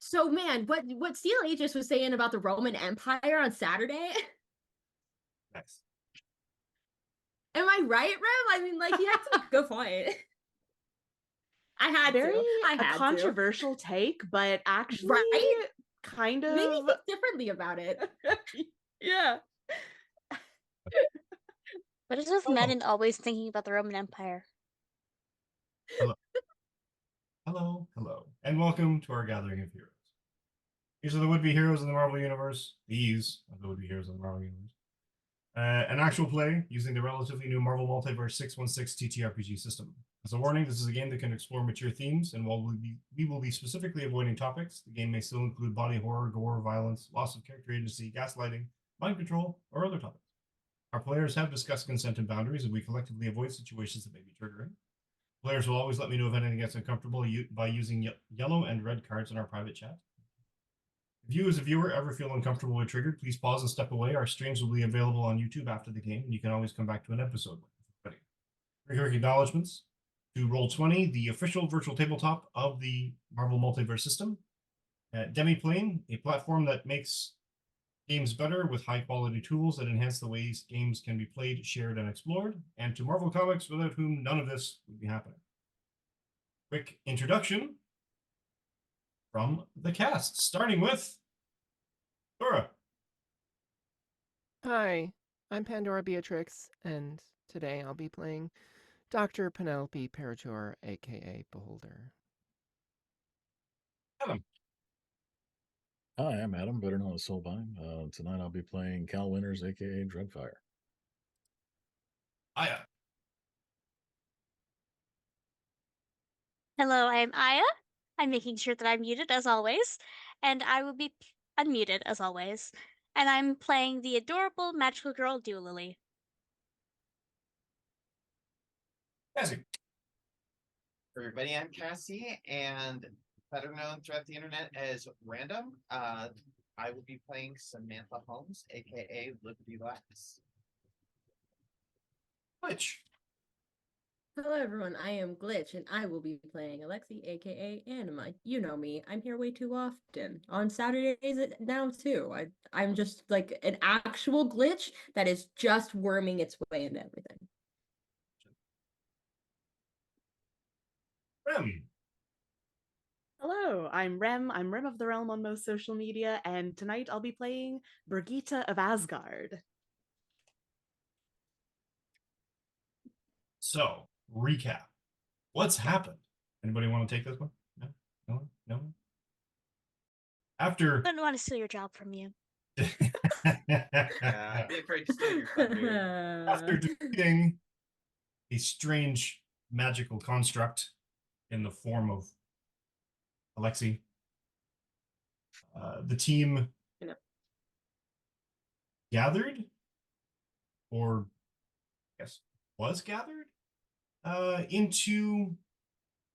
So man, what Steel Aegis was saying about the Roman Empire on Saturday? Nice. Am I right, Rem? I mean, like he had some good point. I had Very to. I a had to. controversial take, but actually Right? kind Made me of think differently about it. yeah. What is with men and always thinking about the Roman Empire? Hello. Hello. And welcome to our gathering of heroes. These are the would-be heroes of the Marvel Universe. These are the would-be heroes of the Marvel Universe. An actual play using the relatively new Marvel Multiverse 616 TTRPG system. As a warning, this is a game that can explore mature themes, and while we will be specifically avoiding topics, the game may still include body horror, gore, violence, loss of character agency, gaslighting, mind control, or other topics. Our players have discussed consent and boundaries, and we collectively avoid situations that may be triggering. Players will always let me know if anything gets uncomfortable by using yellow and red cards in our private chat. If you as a viewer ever feel uncomfortable or triggered, please pause and step away. Our streams will be available on YouTube after the game, and you can always come back to an episode. Quick acknowledgements to Roll20, the official virtual tabletop of the Marvel Multiverse system. Demiplane, a platform that makes games better with high-quality tools that enhance the ways games can be played, shared, and explored. And to Marvel Comics, without whom none of this would be happening. Quick introduction from the cast, starting with Dora. Hi, I'm Pandora Beatrix, and today I'll be playing Dr. Penelope Perajor, aka Beholder. Adam. Hi, I'm Adam, better known as Soulvine. Tonight I'll be playing Cal Winters, aka Dreadfire. Aya. Hello, I'm Aya. I'm making sure that I'm muted as always, and I will be unmuted as always. And I'm playing the adorable magical girl Dualily. Cassie. Everybody, I'm Cassie, and better known throughout the internet as Random. I will be playing Samantha Holmes, aka Liberty Lax. Glitch. Hello everyone, I am Glitch, and I will be playing Alexi, aka Anima. You know me, I'm here way too often. On Saturdays now too. I'm just like an actual glitch that is just worming its way into everything. Rem. Hello, I'm Rem. I'm Rem of the Realm on most social media, and tonight I'll be playing Brigitte of Asgard. So, recap. What's happened? Anybody want to take this one? No? No one? No one? After... I don't want to steal your job from you. I'd be afraid to steal your thunder. After defeating a strange magical construct in the form of Alexi, the team gathered, or yes, was gathered, into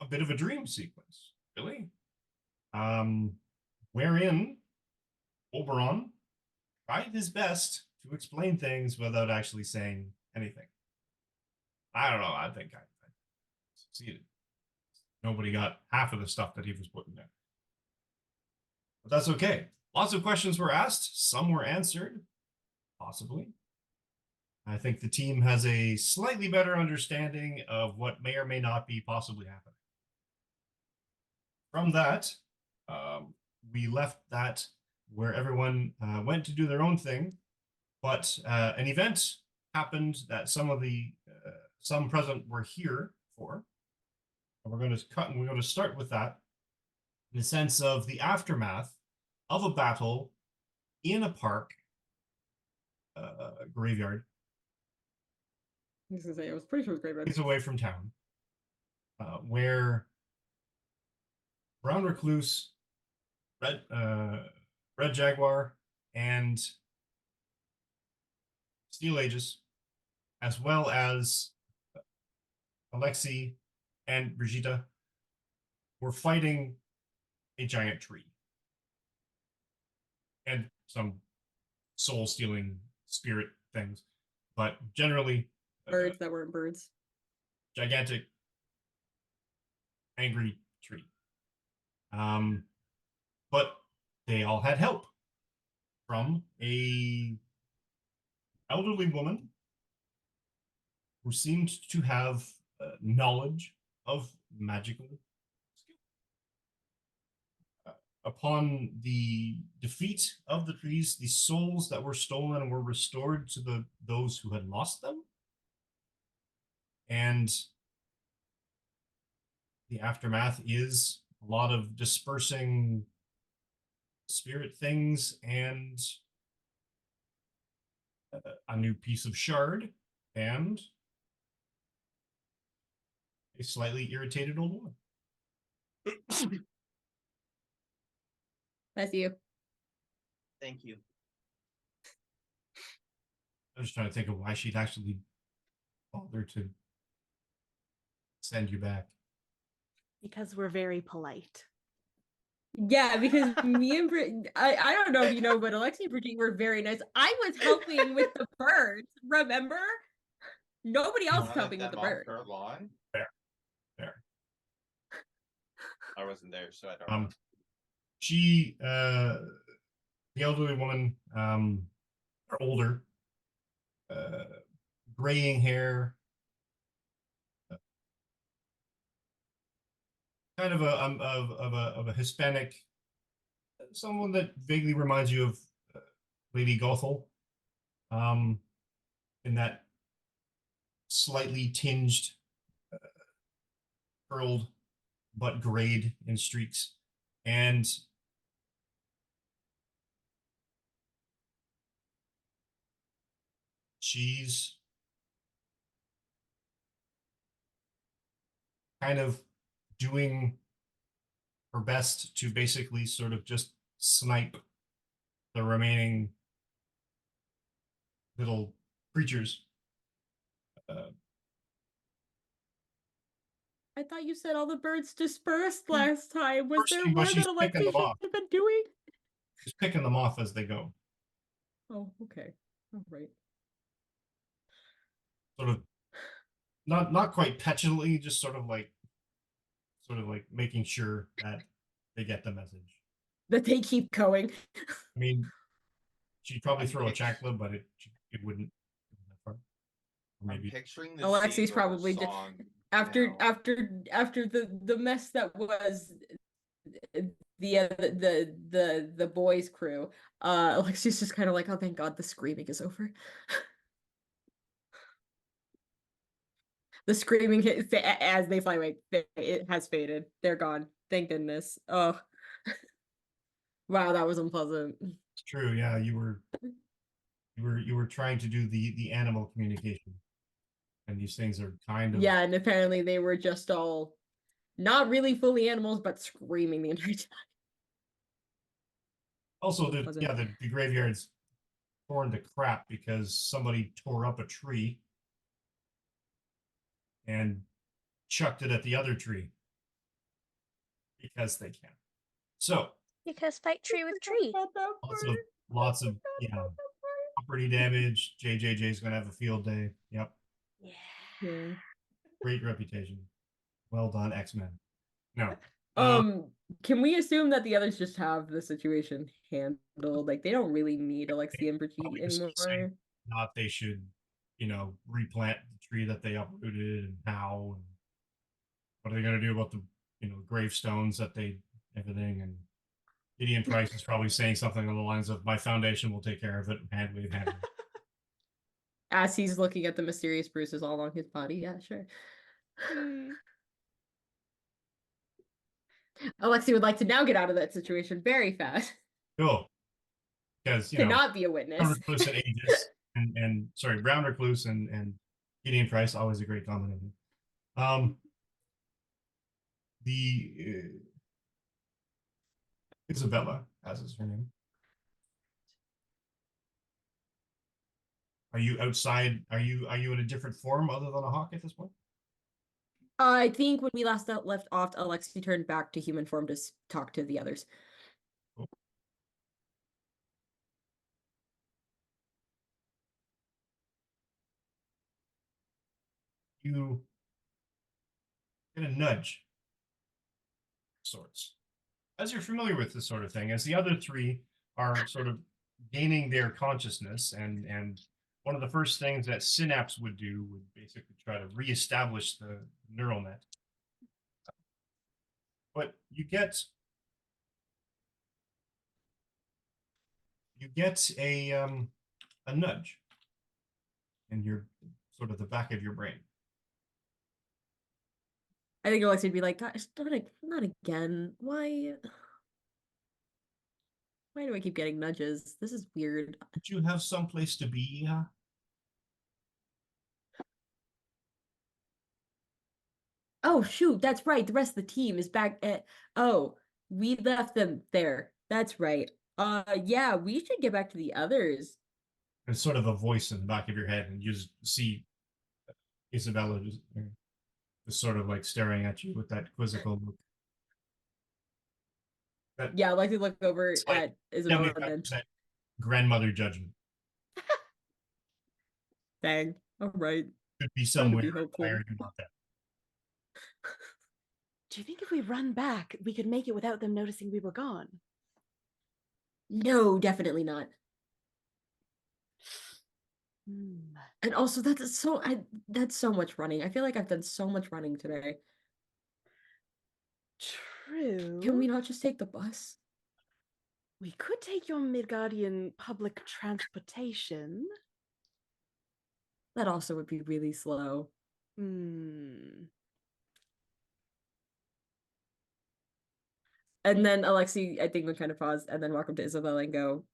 a bit of a dream sequence, really, wherein Oberon tried his best to explain things without actually saying anything. I don't know. I think I succeeded. Nobody got half of the stuff that he was putting there. But that's okay. Lots of questions were asked. Some were answered, possibly. I think the team has a slightly better understanding of what may or may not be possibly happening. From that, we left that where everyone went to do their own thing, but an event happened that some present were here for. And we're going to start with that in the sense of the aftermath of a battle in a park, graveyard. I was gonna say, I was pretty sure it was graveyard. He's away from town, where Brown Recluse, Red Jaguar, and Steel Aegis, as well as Alexi and Brigitte, were fighting a giant tree and some soul-stealing spirit things, but generally Birds that weren't birds. Gigantic, angry tree. but they all had help from a elderly woman who seemed to have knowledge of magical skill. Upon the defeat of the trees, the souls that were stolen were restored to those who had lost them. And the aftermath is a lot of dispersing spirit things and a new piece of shard and a slightly irritated old woman. That's you. Thank you. I was trying to think of why she'd actually bother to send you back. Because we're very polite. Yeah, because me and I don't know if you know, but Alexi and Brigitte were very nice. I was helping with the birds, remember? Nobody else was Wanted helping with them the off birds. her lawn? There. I wasn't there, so I don't know. She, the elderly woman, or older, graying hair, kind of a Hispanic, someone that vaguely reminds you of Lady Gothel, in that slightly tinged, curled, but grayed in streaks, and she's kind of doing her best to basically sort of just snipe the remaining little creatures. I thought you said all the birds dispersed last time. Was there But more she's that picking Alexi them should off. have been doing? She's picking them off as they go. Oh, okay. All right. Sort of not quite petulantly, just sort of like making sure that they get the message. That they keep going. I mean, she'd probably I'm throw a pict- chancla, but it wouldn't go that far. I'm Maybe. picturing the Alexi's scene from probably the just song after now. after the mess that was the boys crew. Alexi's just kind of like, oh, thank God, the screaming is over. The screaming as they fly away, it has faded. They're gone. Thank goodness. Oh, wow, that was unpleasant. It's true. Yeah, you were trying to do the animal communication, and these things are kind of Yeah, and apparently they were just all not really fully animals, but screaming the entire time. also Unpleasant. the graveyard's torn to crap because somebody tore up a tree and chucked it at the other tree because they can. So Because fight tree with tree. lots of property damage. JJJ's gonna have a field day. Yep, Yeah. great reputation. Well done, X-Men. No, Can we assume that the others just have the situation handled? Like they don't really need Alexi and Brigitte probably discussing anymore. not they should, replant the tree that they uprooted and how, and what are they gonna do about the gravestones that they everything, and Gideon Price is probably saying something along the lines of, "My foundation will take care of it." Hand wave, hand wave. As he's looking at the mysterious bruises all along his body. Yeah, sure. Alexi would like to now get out of that situation very fast. Cool. Because To not be a Brown witness. Recluse and Aegis, and sorry, Brown Recluse and Gideon Price, always a great combination. The Isabella, as is her name. Are you outside? Are you in a different form other than a hawk at this point? I think when we last left off, Alexi turned back to human form to talk to the others. Cool. You get a nudge of sorts as you're familiar with this sort of thing, as the other three are sort of gaining their consciousness, and one of the first things that Synapse would do would basically try to reestablish the neural net. But you get a nudge in your sort of the back of your brain. I think Alexi would be like, gosh, not again. Why do I keep getting nudges? This is weird. Would you have someplace to be? Oh shoot, that's right. The rest of the team is back at we left them there. That's right. Yeah, we should get back to the others. There's sort of a voice in the back of your head, and you just see Isabella just sort of like staring at you with that quizzical look. Yeah, I'd like to look over like at Isabella and then 75% grandmother judgment. bang. All right. Could be Trying to somewhere. be hopeful. Why are you not there? Do you think if we run back, we could make it without them noticing we were gone? No, definitely not. Hmm. And also that's so much running. I feel like I've done so much running today. True. Can we not just take the bus? We could take your Midgardian public transportation. That also would be really slow. Hmm. And then Alexi, I think, would kind of pause and then walk up to Isabella and go,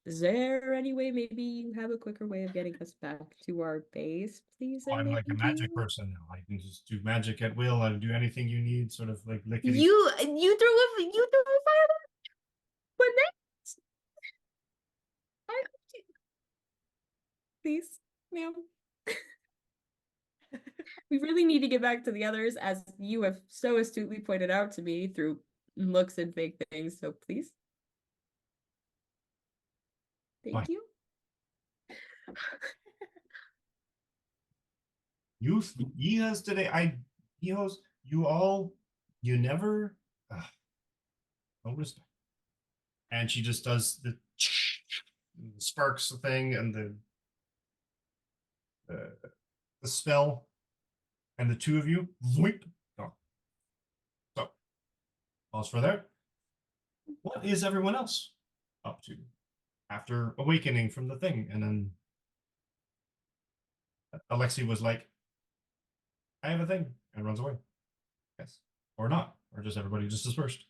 is there any way maybe you have a quicker way of getting us back to our base, please? I'm like a Thank magic you?" person now. I can just do magic at will. I do anything you need, sort of like lickety. You threw a fireball. But next, please, ma'am. We really need to get back to the others, as you have so astutely pointed out to me through looks and fake things. So please, thank Fine. you. Yeahs today. Yeahs, you never, no respect. And she just does the sparks thing and the spell, and the two of you, whip. Oh. So, pause for that. What is everyone else up to after awakening from the thing? And then Alexi was like, I have a thing, and runs away. Yes. Or not. Or just everybody just dispersed.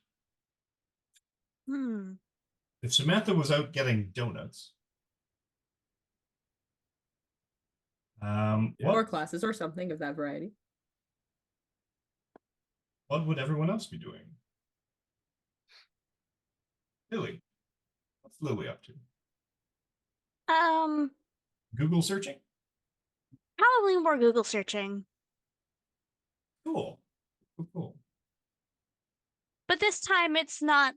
Hmm. If Samantha was out getting donuts, Or what classes or something of that variety. would everyone else be doing? Lily. What's Lily up to? Google searching? Probably more Google searching. Cool. Cool. But this time it's not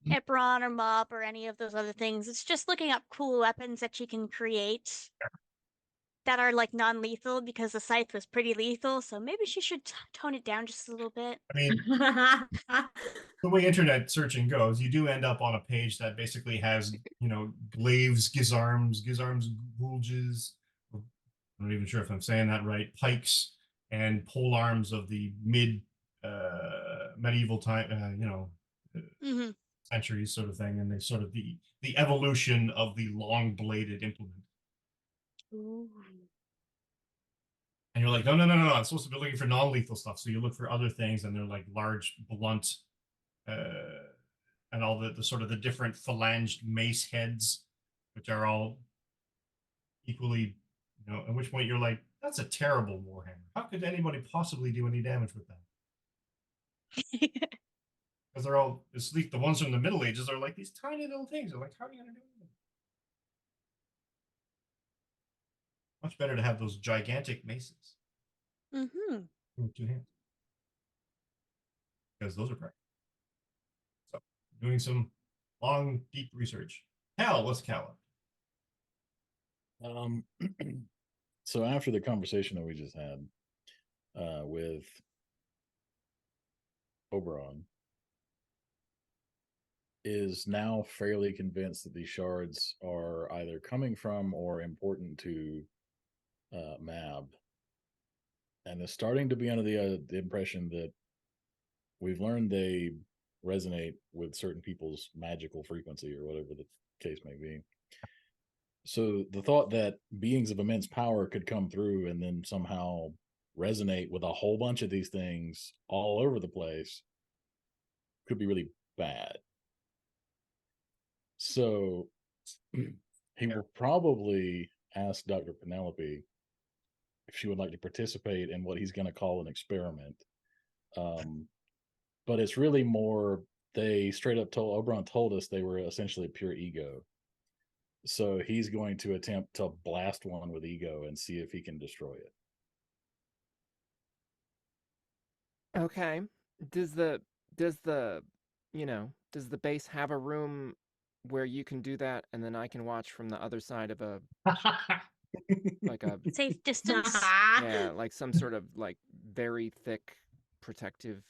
Ipron or Mop or any of those other things. It's just looking up cool weapons that you can create that are like non-lethal, because the scythe was pretty lethal, so maybe she should tone it down just a little bit. I mean, the way internet searching goes, you do end up on a page that basically has, glaives, gizarms, wulges. I'm not even sure if I'm saying that right. Pikes and pole arms of the medieval time, Mm-hmm. centuries sort of thing, and they sort of the evolution of the long bladed implement. Ooh. And you're like, no, I'm supposed to be looking for non-lethal stuff. So you look for other things, and they're like large, blunt, and all the sort of the different phalanged mace heads, which are all equally, at which point you're like, that's a terrible warhammer. How could anybody possibly do any damage with that? Because they're all, at least the ones from the Middle Ages are like these tiny little things. They're like, how are you going to do anything? Much better to have those gigantic maces. Mm-hmm. With 2 hands. Because those are practical. So, doing some long, deep research. Cal, what's Cal up? So after the conversation that we just had with Oberon, is now fairly convinced that these shards are either coming from or important to Mab, and is starting to be under the impression that we've learned they resonate with certain people's magical frequency or whatever the case may be. So the thought that beings of immense power could come through and then somehow resonate with a whole bunch of these things all over the place could be really bad. So he will probably ask Dr. Penelope if she would like to participate in what he's going to call an experiment. But it's really more, they straight up told, Oberon told us they were essentially pure ego. So he's going to attempt to blast one with ego and see if he can destroy it. Okay. Does the does the base have a room where you can do that, and then I can watch from the other side of a like a Safe distance. yeah, like some sort of like very thick protective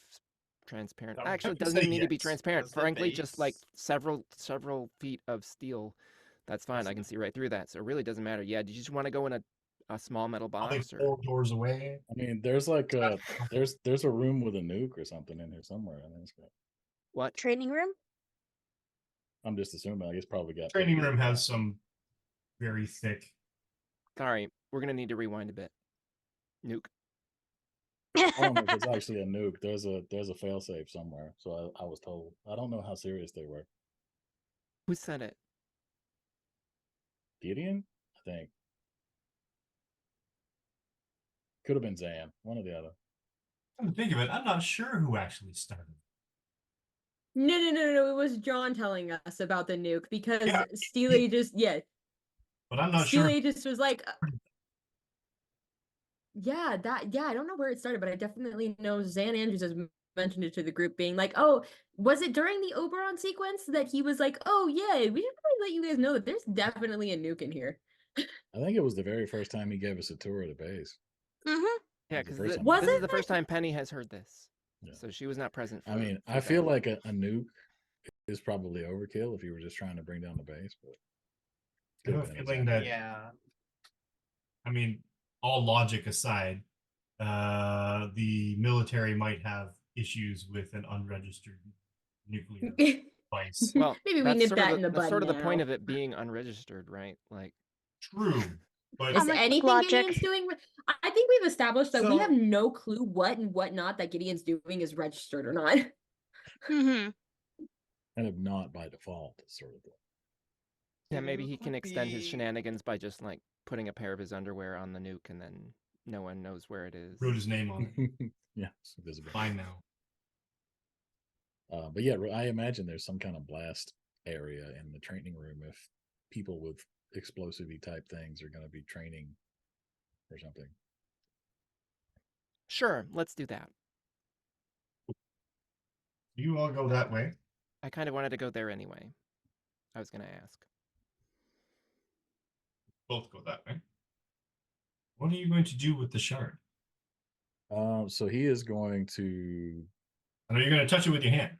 transparent. I would Actually, have it to doesn't say even need to be yes. transparent. Does the Frankly, just like base- several feet of steel. That's fine. I Yes. can see right through that. So it really doesn't matter. Yeah, do you just want to go in a small metal Are they box or 4 doors away? I mean, there's like there's a room with a nuke or something in here somewhere. I think it's got, what? Training room? I'm just assuming. I guess probably got Training put room in has that. some very thick. Sorry, we're gonna need to rewind a bit. Nuke. I don't know if it's actually a nuke. There's a failsafe somewhere. So I was told. I don't know how serious they were. Who said it? Gideon, I think. Could have been Zan, one or the other. Come to think of it, I'm not sure who actually started. No. It was John telling us about the nuke because Yeah. Steely just But I'm not sure. Steely just was like, yeah, I don't know where it started, but I definitely know Zan Andrews has mentioned it to the group, being like, oh, was it during the Oberon sequence that he was like, oh yeah, we should probably let you guys know that there's definitely a nuke in here. I think it was the very first time he gave us a tour of the base. Mm-hmm. Yeah, The because first time Was this it? is the first time Penny has heard this, Yeah. so she was not present. I mean, for I feel that. like a nuke is probably overkill if you were just trying to bring down the base, but I have a could have been feeling exactly. that, Yeah. I mean, all logic aside, the military might have issues with an unregistered nuclear device. Well, maybe we that's nip sort of that the, in the that's bud sort of the point now. of it being unregistered, right? Like, True, but Is Comic book anything logic. Gideon's doing? I think we've established that we So- have no clue what and what not that Gideon's doing is registered or not. Mm-hmm. Kind of not by default, sort of thing. yeah, The maybe nuke he can would extend his be- shenanigans by just like putting a pair of his underwear on the nuke, and then no one knows where it is. wrote his name on it. Yeah, it's invisible. Fine now. But yeah, I imagine there's some kind of blast area in the training room if people with explosive-y type things are going to be training or something. Sure, let's do that. You all go that way. I kind of wanted to go there anyway. I was gonna ask. Both go that way. What are you going to do with the shard? So he is going to. I know you're going to touch it with your hand.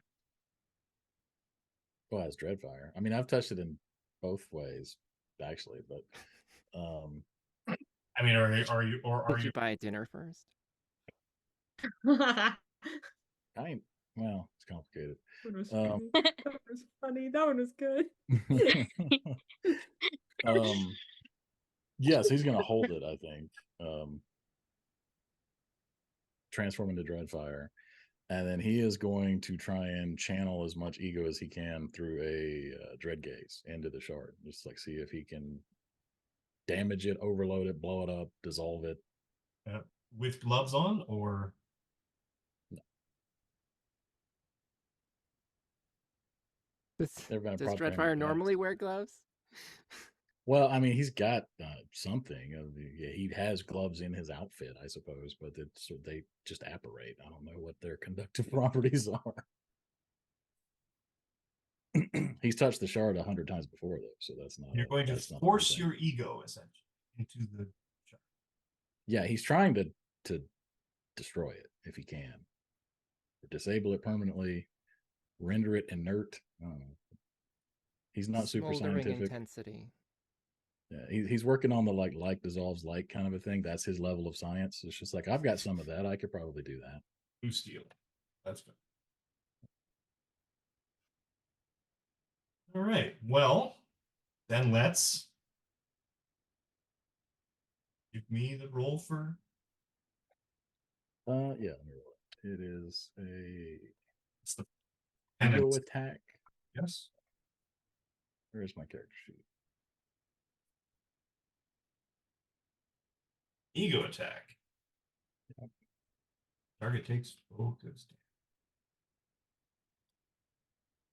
Well, it's Dreadfire. I mean, I've touched it in both ways, actually, but I mean, are Did you? you buy dinner first? That well, it's complicated. was Um, funny. That was funny. That one was good. Yes, he's gonna hold it, I think. Transform into Dreadfire. And then he is going to try and channel as much ego as he can through a dread gaze into the shard. Just like see if he can damage it, overload it, blow it up, dissolve it. With gloves on, or Does Dreadfire normally wear gloves? Well, I mean, he's got something. He has gloves in his outfit, I suppose, but they just apparate. I don't know what their conductive properties are. He's touched the shard 100 times before, though, so that's not. you're going to that's not a good force thing. your ego essentially into the shard. Yeah, he's trying to destroy it if he can, or disable it permanently. render it inert. I don't know. He's not super Smoldering scientific. intensity. Yeah, he's working on the like dissolves like kind of a thing. That's his level of science. It's just like, I've got some of that. I could probably do that. Blue steel. That's good. All right. Well, then let's give me the roll for. Yeah, let me roll it. It is a It's the ego attack. Yes. Where's my character sheet? Ego attack. Yep. Target takes focus.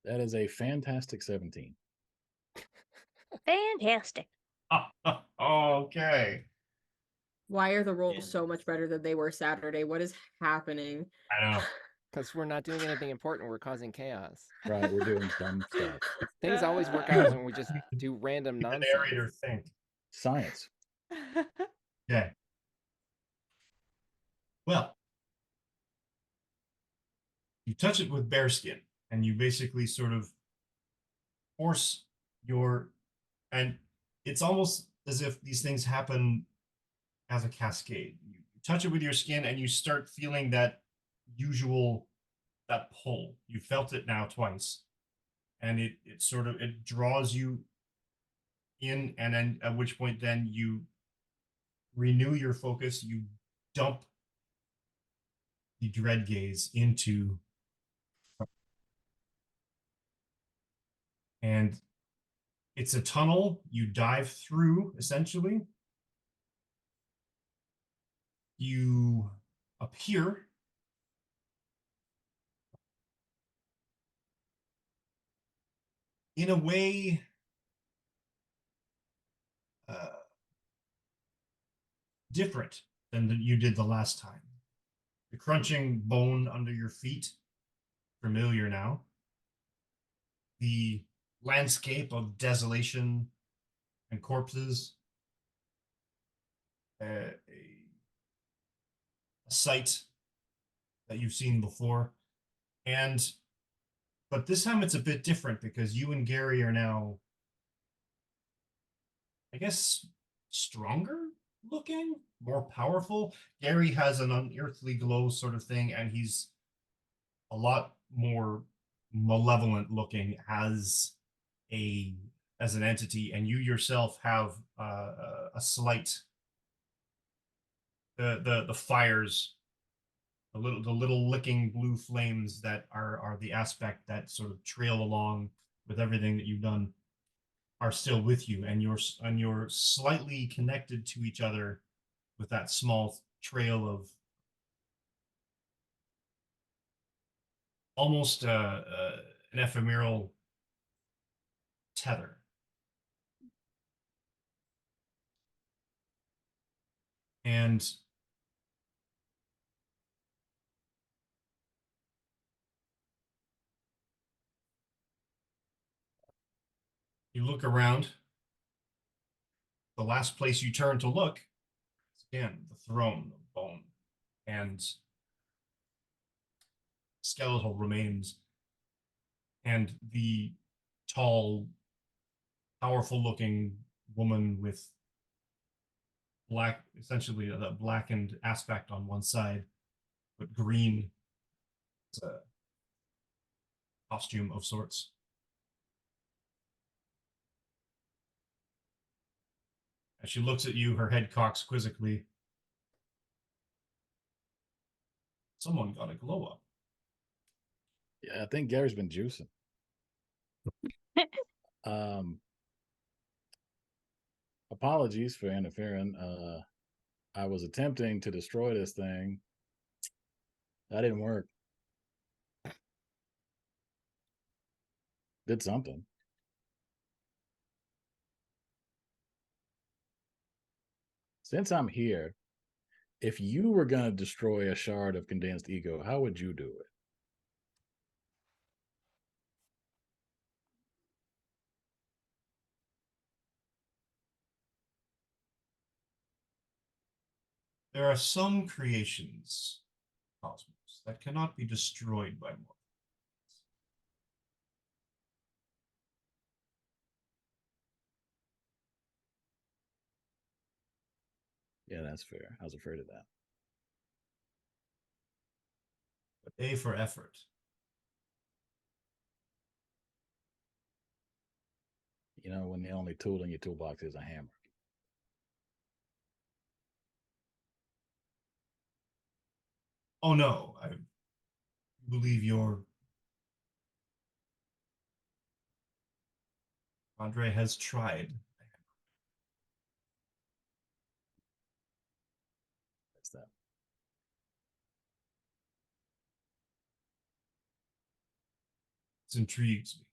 That is a fantastic 17. Fantastic. Okay. Why are the rolls so much better than they were Saturday? What is happening? I know. Because we're not doing anything important, we're causing chaos. Right, we're doing dumb stuff. Things always work out when we just do random The nonsense. narrator think. Science. Okay. Well, you touch it with bearskin, and you basically sort of force and it's almost as if these things happen as a cascade. You touch it with your skin, and you start feeling that pull. You felt it now twice, and it sort of it draws you in, and then at which point then you renew your focus. You dump the dread gaze into, and it's a tunnel you dive through. Essentially, you appear in a way different than you did the last time. The crunching bone under your feet, familiar now. The landscape of desolation and corpses, a sight that you've seen before. But this time it's a bit different because you and Gary are now, I guess, stronger looking, more powerful. Gary has an unearthly glow sort of thing, and he's a lot more malevolent looking as an entity, and you yourself have a slight the fires, the little licking blue flames that are the aspect that sort of trail along with everything that you've done are still with you, and you're slightly connected to each other with that small trail of almost an ephemeral tether. And you look around. The last place you turn to look is again the throne of bone and skeletal remains, and the tall, powerful-looking woman with essentially the blackened aspect on one side, but green as a costume of sorts. As she looks at you, her head cocks quizzically. Someone got a glow up. Yeah, I think Gary's been juicing. Apologies for interfering. I was attempting to destroy this thing. That didn't work. Did something. Since I'm here, if you were going to destroy a shard of condensed ego, how would you do it? There are some creations, Cosmos, that cannot be destroyed by mortals. Yeah, that's fair. I was afraid of that. But A for effort. You know, when the only tool in your toolbox is a hammer. Oh no, I believe your Andre has tried. That's that. This intrigues me.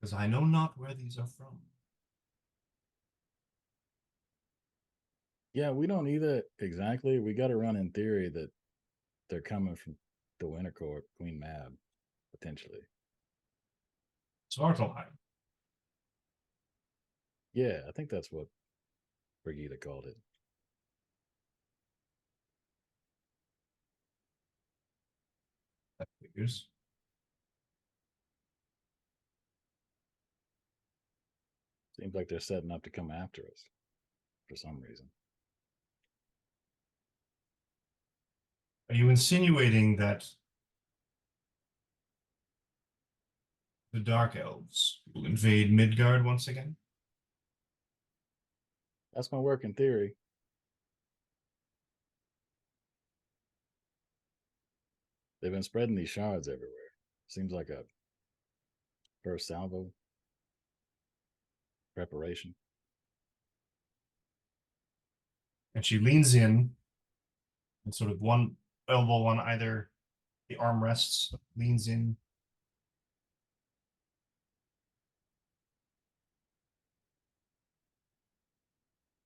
Because I know not where these are from. Yeah, we don't either exactly. We got to run in theory that they're coming from the Winter Court, Queen Mab, potentially. Svartalheim. Yeah, I think that's what Brigitte called it. That figures. Seems like they're setting up to come after us for some reason. Are you insinuating that the Dark Elves will invade Midgard once again? That's my working theory. They've been spreading these shards everywhere. Seems like a first salvo preparation. And she leans in and sort of one elbow on either the armrests, leans in.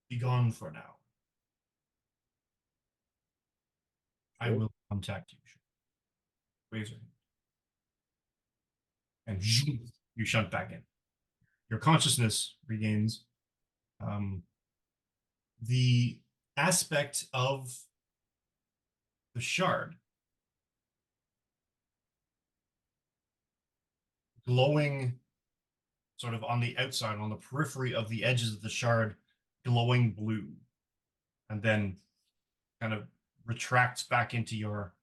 Be gone for now. I Sure. will contact you. Raise her hand. And you shunt back in. Your consciousness regains. The aspect of the shard glowing sort of on the outside, on the periphery of the edges of the shard, glowing blue, and then kind of retracts back into your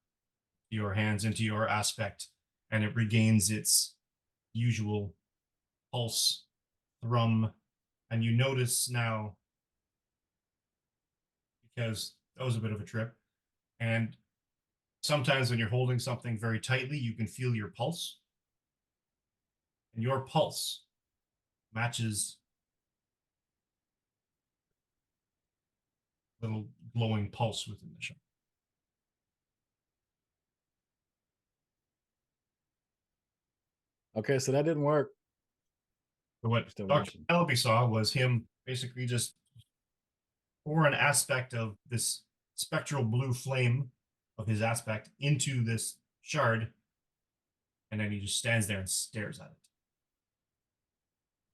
hands, into your aspect, and it regains its usual pulse, thrum, and you notice now, because that was a bit of a trip, and sometimes when you're holding something very tightly, you can feel your pulse, and your pulse matches little glowing pulse within the shard. Okay, so that didn't work. So what Still Dr. watching. Penelope saw was him basically just pour an aspect of this spectral blue flame of his aspect into this shard, and then he just stands there and stares at it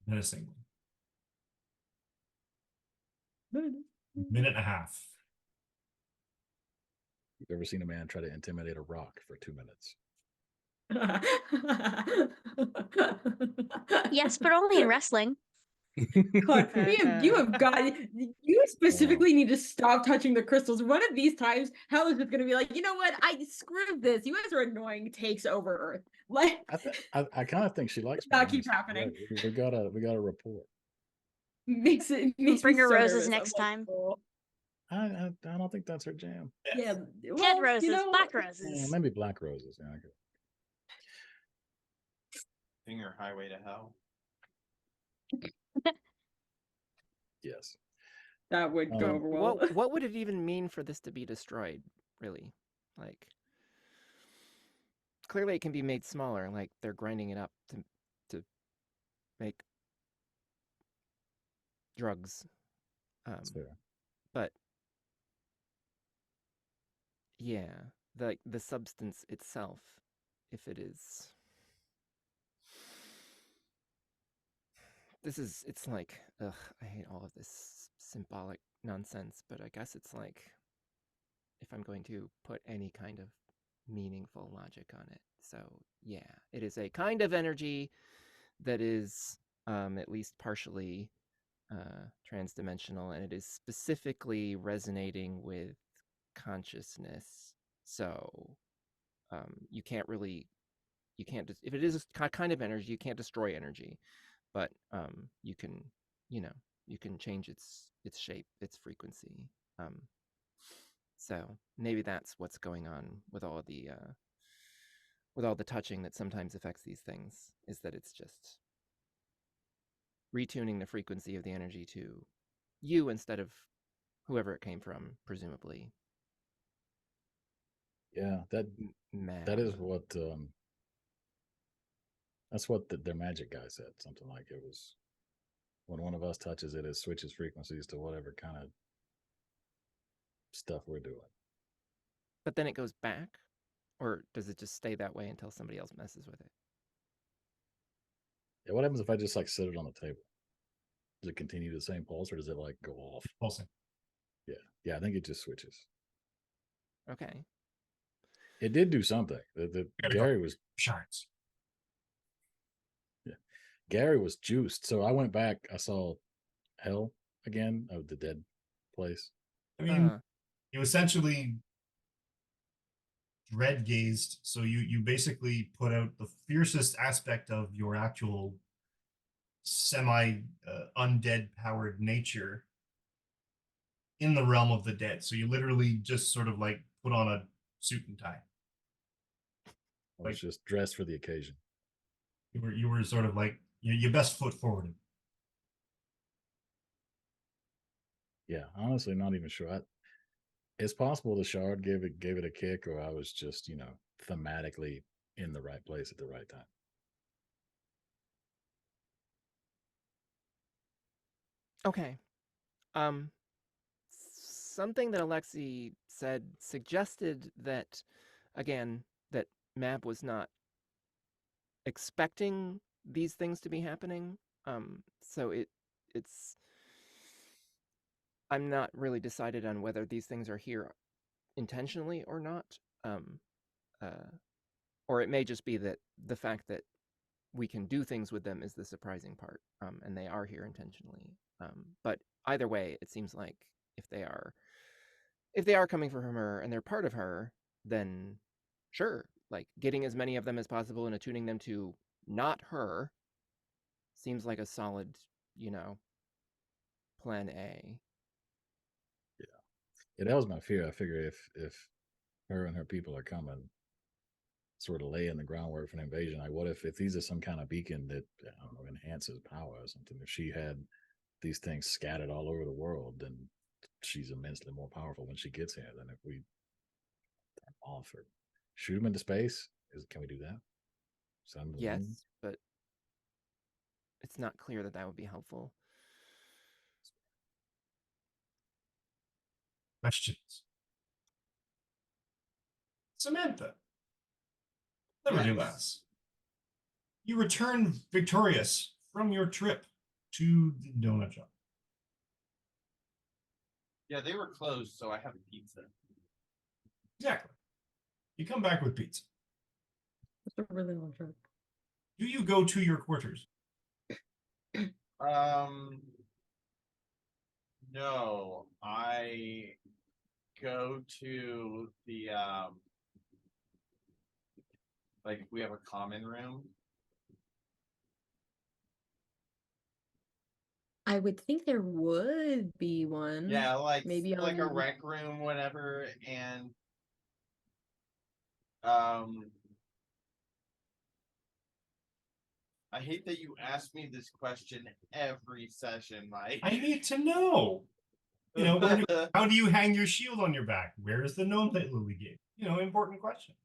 menacingly. Minute and a half. You've ever seen a man try to intimidate a rock for 2 minutes? Yes, but only in wrestling. God, you have got, you specifically need to stop touching the crystals. One of these times, Hell is just gonna be like, you know what? I screwed this. You guys are annoying. Takes over Earth. Like, I kind of think she likes me. That keeps honestly. happening. Yeah, we got a rapport. makes Bring me her so roses nervous. I'm next like, time. oh. I don't think that's her jam. Yeah, Red well, roses, you know, black Yeah, roses. maybe black roses. Yeah, I could. Finger highway to hell. Yes. that would go over well. What would it even mean for this to be destroyed, really? Like, clearly it can be made smaller, like they're grinding it up to make drugs. That's fair. But yeah, the substance itself, if it is, it's like, ugh, I hate all of this symbolic nonsense, but I guess it's like, if I'm going to put any kind of meaningful logic on it. So yeah, it is a kind of energy that is at least partially transdimensional, and it is specifically resonating with consciousness. So you can't if it is a kind of energy, you can't destroy energy, but you can, you can change its shape, its frequency. So maybe that's what's going on with all the touching that sometimes affects these things, is that it's just retuning the frequency of the energy to you instead of whoever it came from, presumably. Yeah, that Mad. is what that's what their magic guy said. Something like it was when one of us touches it, it switches frequencies to whatever kind of stuff we're doing. But then it goes back, or does it just stay that way until somebody else messes with it? Yeah, what happens if I just like sit it on the table? Does it continue the same pulse, or does it like go off? Pulsing. Yeah, I think it just switches. Okay. It did do something. Gary was Shards. Gary was juiced. So I went back. I saw Hell again, of the dead place. I mean, you essentially dread gazed, so you basically put out the fiercest aspect of your actual semi undead powered nature in the realm of the dead. So you literally just sort of like put on a suit and tie. I was just dressed for the occasion. You were sort of like your best foot forward. Yeah, honestly, not even sure. It's possible the shard gave it a kick, or I was just, thematically in the right place at the right time. Okay. Something that Alexi said suggested that, again, that Mab was not expecting these things to be happening. So it's I'm not really decided on whether these things are here intentionally or not. Or it may just be that the fact that we can do things with them is the surprising part, and they are here intentionally. But either way, it seems like if they are coming from her and they're part of her, then sure, like getting as many of them as possible and attuning them to not her seems like a solid, plan A. Yeah, that was my fear. I figure if her and her people are coming, sort of laying the groundwork for an invasion. Like, what if these are some kind of beacon that, I don't know, enhances power or something? If she had these things scattered all over the world, then she's immensely more powerful when she gets here than if we offer shoot them into space. Can we do that? Send them Yes, in? but it's not clear that would be helpful. Questions? Samantha, nevertheless, you return victorious from your trip to the donut shop. Yeah, they were closed, so I have a pizza. Exactly. You come back with pizza. It's a really long trip. Do you go to your quarters? No, I go to the like we have a common room. I would think there would be one. Yeah, like maybe like a on rec room, whatever, and I hate that you ask me this question every session, Mike. I need to know. How do you hang your shield on your back? Where is the gnome that Lily gave? Important questions.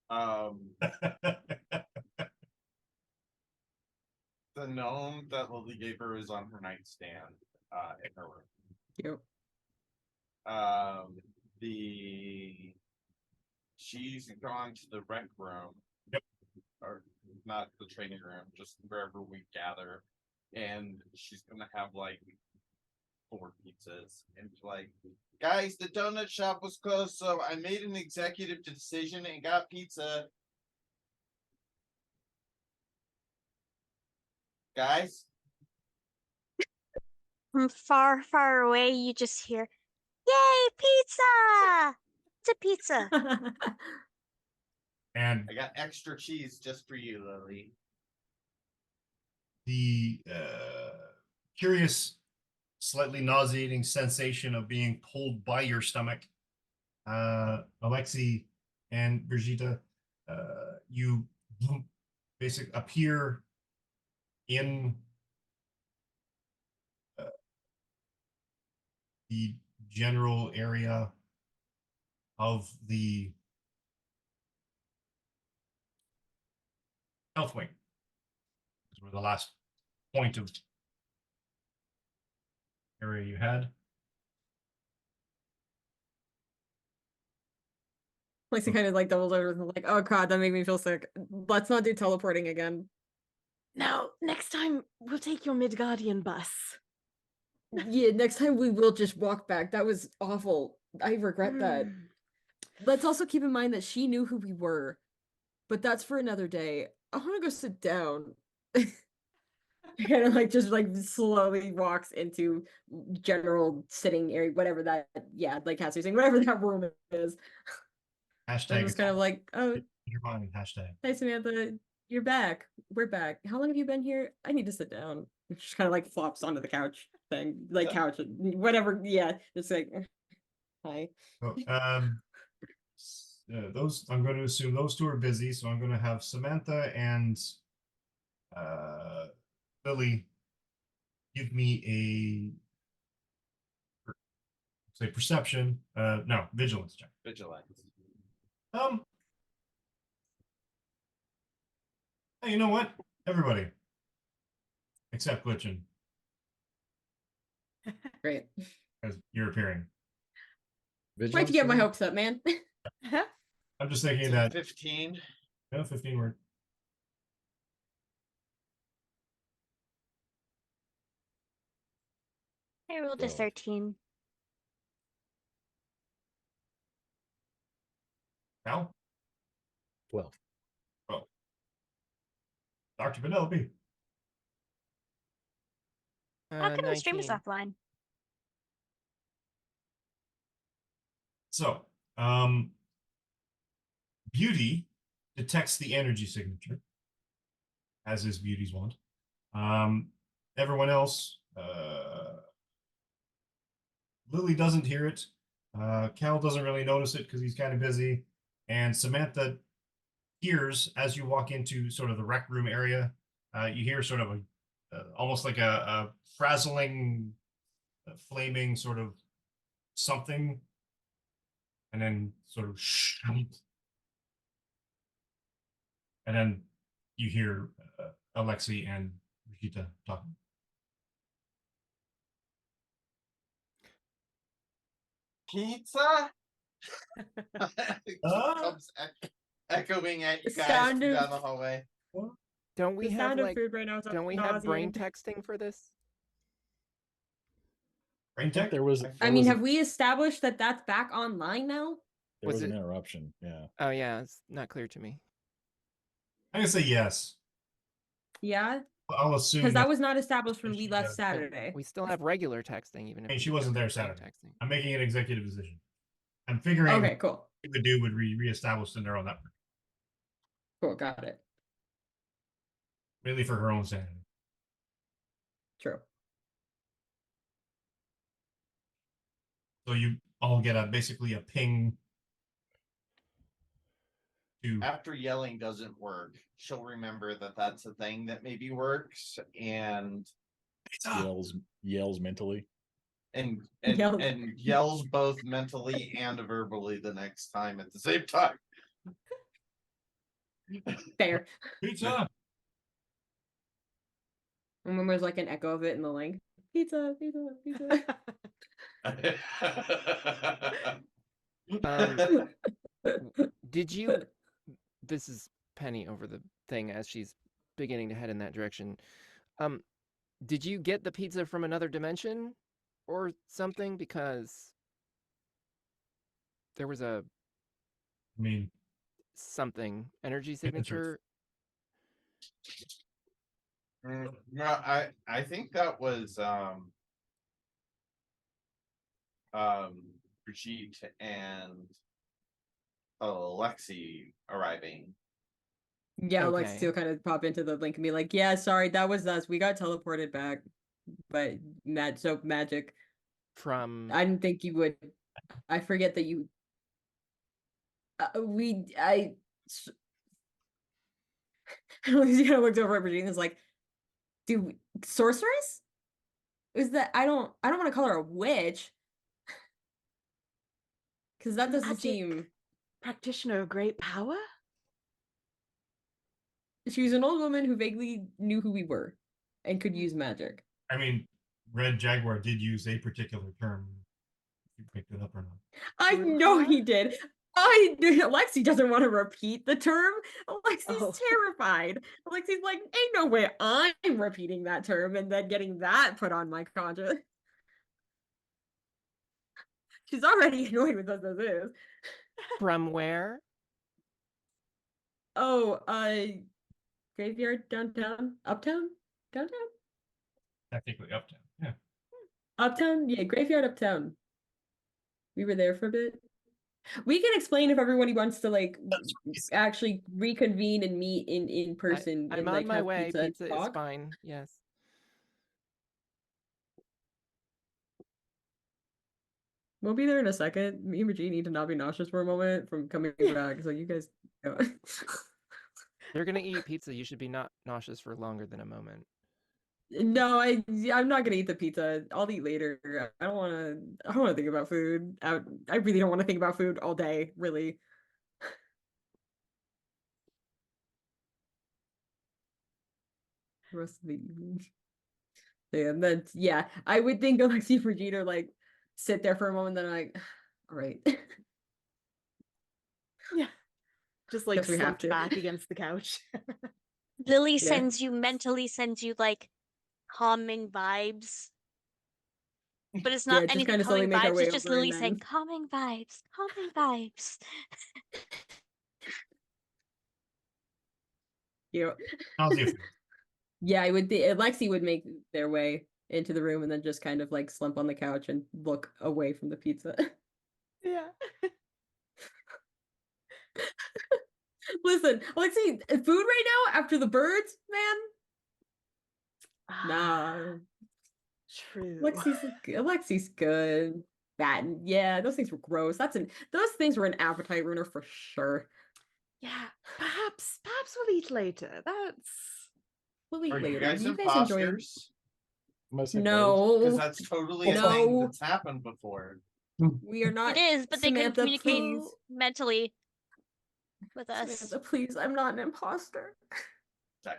The gnome that Lily gave her is on her nightstand in her room. Yep. She's gone to the rec room. Yep. Or not the training room, just wherever we gather. And she's gonna have like 4 pizzas and like, guys, the donut shop was closed, so I made an executive decision and got pizza. Guys, From far, far away, you just hear, "Yay, pizza! It's a pizza." And I got extra cheese just for you, Lily. the curious, slightly nauseating sensation of being pulled by your stomach, Alexi and Brigitte, you basically appear in the general area of the health wing. These were the last point of area you had. Lacey kind of like doubles over and like, oh god, that made me feel sick. Let's not do teleporting again. Now, next time we'll take your Midgardian bus. Yeah, next time we will just walk back. That was awful. I regret that. Mm. Let's also keep in mind that she knew who we were, but that's for another day. I want to go sit down. Kind of like just like slowly walks into general sitting area, whatever that, yeah, like Cassie's saying, whatever that room is. Hashtag I'm just kind of like, oh, your mind. Hashtag. hey Samantha, you're back. We're back. How long have you been here? I need to sit down. It just kind of like flops onto the couch thing, like couch, whatever. Yeah, it's like, hi. So, those I'm going to assume those two are busy, so I'm going to have Samantha and Lily give me say perception. No, vigilance check. Vigilance. Hey, you know what? Everybody, except Glitchin, Great. as you're appearing. Why'd you get my hopes up, man? I'm just thinking So that 15. 15 word. I rolled a 13. Now, 12. oh, Dr. Penelope. How come the stream is 19. offline? So, Beauty detects the energy signature, as is Beauty's wont. Everyone else, Lily doesn't hear it. Cal doesn't really notice it because he's kind of busy. And Samantha hears as you walk into sort of the rec room area. You hear sort of almost like a frazzling, flaming sort of something, and then sort of and then you hear Alexi and Brigitte talking. Pizza? Comes echoing at you The guys sound from of- down the hallway. Don't we The have sound of like? food right now is Don't we have brain nauseating. texting for this? Brain I think tech? there was. I mean, have we established that that's back online now? There was was an it- interruption. Yeah. Oh yeah, it's not clear to me. I'm gonna say yes. Yeah, I'll assume because that was not established when she we left does. But Saturday. we still have regular texting, even if Hey, we she wasn't don't there have brain Saturday. texting. I'm making an executive decision. I'm figuring Okay, cool. what we would do would reestablish the neural network, Cool, got it. really for her own sanity. True. So you all get basically a ping to After yelling doesn't work, she'll remember that that's a thing that maybe works, and Yells mentally. Yells. and yells both mentally and verbally the next time at the same time. Fair. pizza. And when there's like an echo of it in the link, pizza, pizza, pizza. Did you? This is Penny over the thing as she's beginning to head in that direction. Did you get the pizza from another dimension or something? Because there was a I mean, something energy signature. No, I think that was Brigitte and Lexi arriving. Yeah, Okay. Lexi will kind of pop into the link and be like, "Yeah, sorry, that was us. We got teleported back, but magic. From I didn't think you would. I forget that you. I." Lexi kind of looked over at Brigitte and was like, "Do sorceress? Is that I don't want to call her a witch." Because that doesn't Magic seem. practitioner of great power? She was an old woman who vaguely knew who we were and could use magic. I mean, Red Jaguar did use a particular term. If you picked it up or not. I Bruja? know he did. Lexi doesn't want to repeat the term. Lexi's Oh. terrified. Lexi's like, ain't no way I'm repeating that term and then getting that put on my conscience. She's already annoyed with us as is. from where? Oh, graveyard downtown? Uptown? Downtown? Technically uptown. Yeah. Uptown? Yeah, graveyard uptown. We were there for a bit. We can explain if everybody wants to like actually reconvene and meet in person I'm and on like my have way. pizza, and Pizza is talk. fine. Yes. We'll be there in a second. Me and Reggie need to not be nauseous for a moment from coming back. So you guys know. You're gonna eat pizza. You should be not nauseous for longer than a moment. No, I'm not gonna eat the pizza. I'll eat later. I don't wanna think about food. I really don't want to think about food all day, really. The rest of the evening. Yeah, and then I would think Alexi and Vegeta like sit there for a moment, then I'm like, all right. Yeah. Just like Guess we have slumped to. back against the couch. Lily Yeah. mentally sends you like calming vibes. But it's Yeah, not just anything kinda slowly calming make our vibes, way it's just over Lily and saying then calming vibes, calming vibes. you know, How's the yeah, I would Lexi would make their way into the room and then just kind of like slump on the couch and look away from the pizza. Yeah. Listen, Lexi, food right now after the birds, man. Nah, True. Lexi's good. That yeah, those things were gross. Those things were an appetite ruiner for sure. Yeah. Perhaps we'll eat later. We'll eat Are you later. guys You guys enjoy. imposters? Must say birds. No, Because that's totally a No. thing that's happened before. we are not. It is, but they can Samantha, communicate please. mentally with us. Samantha, please. I'm not an imposter. Sorry.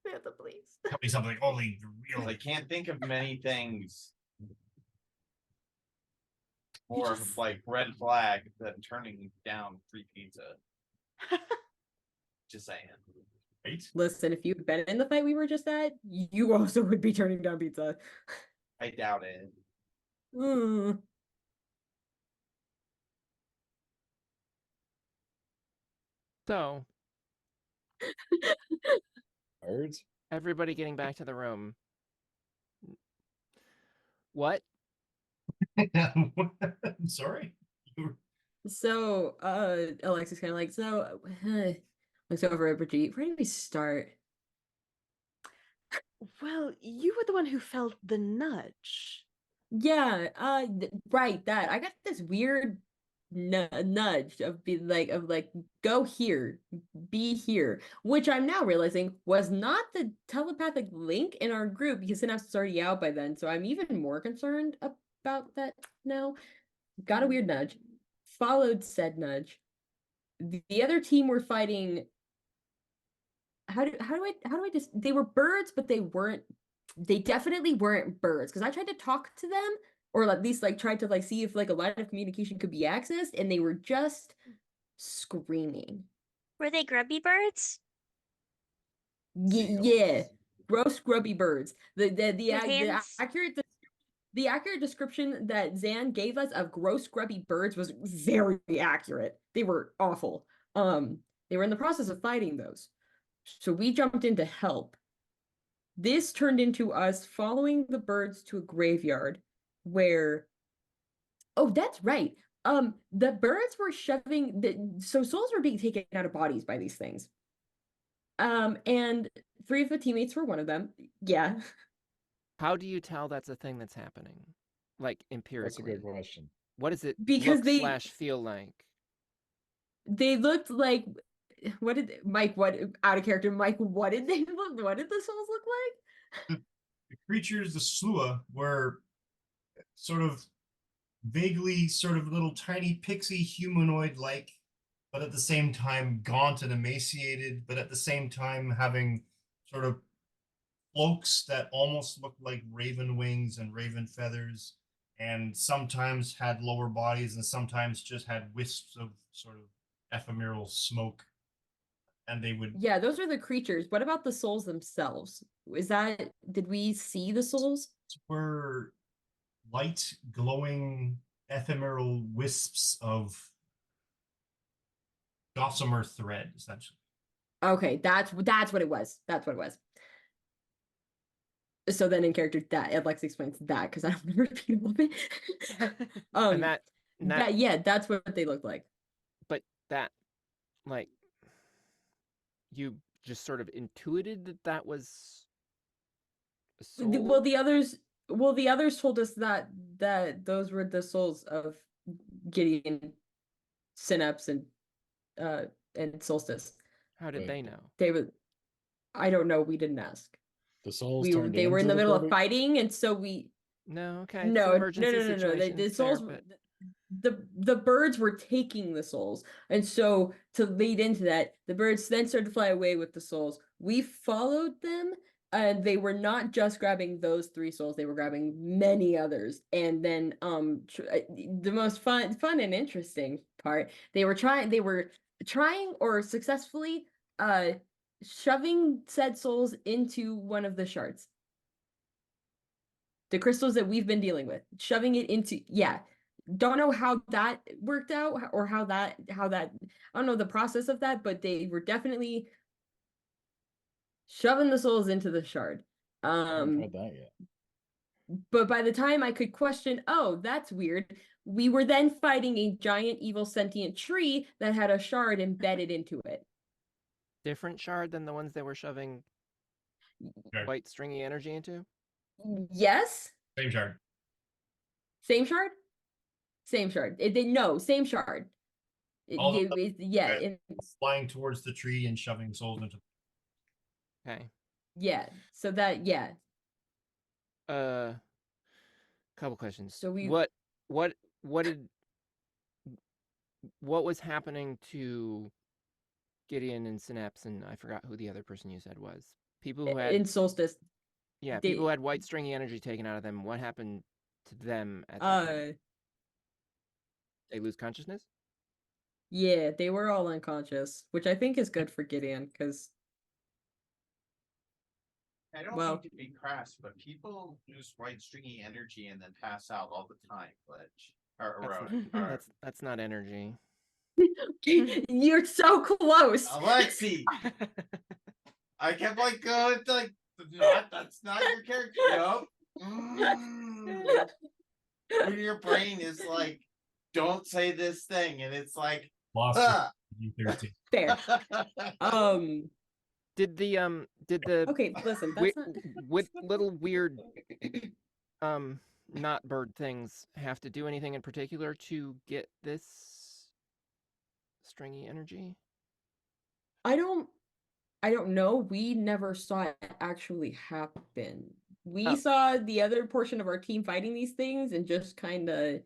Samantha, please. Tell me something only real. I can't think of many things more just- like red flag than turning down free pizza. Just saying. Right? Listen, if you'd been in the fight we were just at, you also would be turning down pizza. I doubt it. Mm. So, Birds? everybody getting back to the room. What? I'm sorry. So, Alexis kind of like, so, looks over at Brigitte. Where do we start? Well, you were the one who felt the nudge. Yeah, right, that. I got this weird nudge of go here, be here, which I'm now realizing was not the telepathic link in our group because Synapse is already out by then, so I'm even more concerned about that now. Got a weird nudge, followed said nudge. The other team were fighting. How do I just? They were birds, but they weren't. They definitely weren't birds because I tried to talk to them, or at least like tried to like see if like a line of communication could be accessed, and they were just screaming. Were they grubby birds? Yeah, gross grubby birds. With hands? The accurate description that Zan gave us of gross grubby birds was very accurate. They were awful. They were in the process of fighting those. So we jumped in to help. this turned into us following the birds to a graveyard where, oh, that's right. The birds were so souls were being taken out of bodies by these things. And 3 of the teammates were one of them. Yeah. How do you tell that's a thing that's happening? Like empirically. That's a good question. What does it Because look / feel like? They looked like, what out of character, Mike, what did the souls look like? The creatures, the Slua, were sort of vaguely sort of little tiny pixie humanoid-like, but at the same time gaunt and emaciated, but at the same time having sort of cloaks that almost looked like raven wings and raven feathers, and sometimes had lower bodies and sometimes just had wisps of sort of ephemeral smoke. And they would... Yeah, those are the creatures. What about the souls themselves? Did we see the souls? Were light, glowing, ephemeral wisps of gossamer thread, essentially. Okay, that's what it was. That's what it was. So then in character, that Alex explains that because I don't remember repeat all of it. And that, yeah, that's what they look like. But that, like, you just sort of intuited that was a soul? Well, the others told us that those were the souls of Gideon, Synapse, and Solstice. How did they know? I don't know. We didn't ask. The souls They were in the middle of fighting, and so we. No, okay. No. Situation, The souls. fair, but... The birds were taking the souls, and so to lead into that, the birds then started to fly away with the souls. We followed them, and they were not just grabbing those 3 souls; they were grabbing many others. And then, the most fun and interesting part, they were trying or successfully shoving said souls into one of the shards. The crystals that we've been dealing with, shoving it into, yeah. Don't know how that worked out or how that I don't know the process of that, but they were definitely shoving the souls into the shard. I haven't tried that yet. But by the time I could question, oh, that's weird, we were then fighting a giant evil sentient tree that had a shard embedded into it. Different shard than the ones they were shoving white stringy energy into? Yes. Same shard. Same shard? Same shard. Same shard. Flying towards the tree and shoving souls into. Okay. Yeah. So that, yeah. Couple questions. So what was happening to Gideon and Synapse, and I forgot who the other person you said was. People who had in Solstice. Yeah, people who had white stringy energy taken out of them. What happened to them at that point? They lose consciousness? Yeah, they were all unconscious, which I think is good for Gideon, because I don't mean to be crass, but people use white stringy energy and then pass out all the time, That's not energy. You're so close. Alexi! I kept going that's not your character. Nope. When your brain is like, don't say this thing, and it's like, Fair. Did the okay, listen, that's not... with little weird not bird things have to do anything in particular to get this stringy energy? I don't know. We never saw it actually happen. We saw the other portion of our team fighting these things and just kind of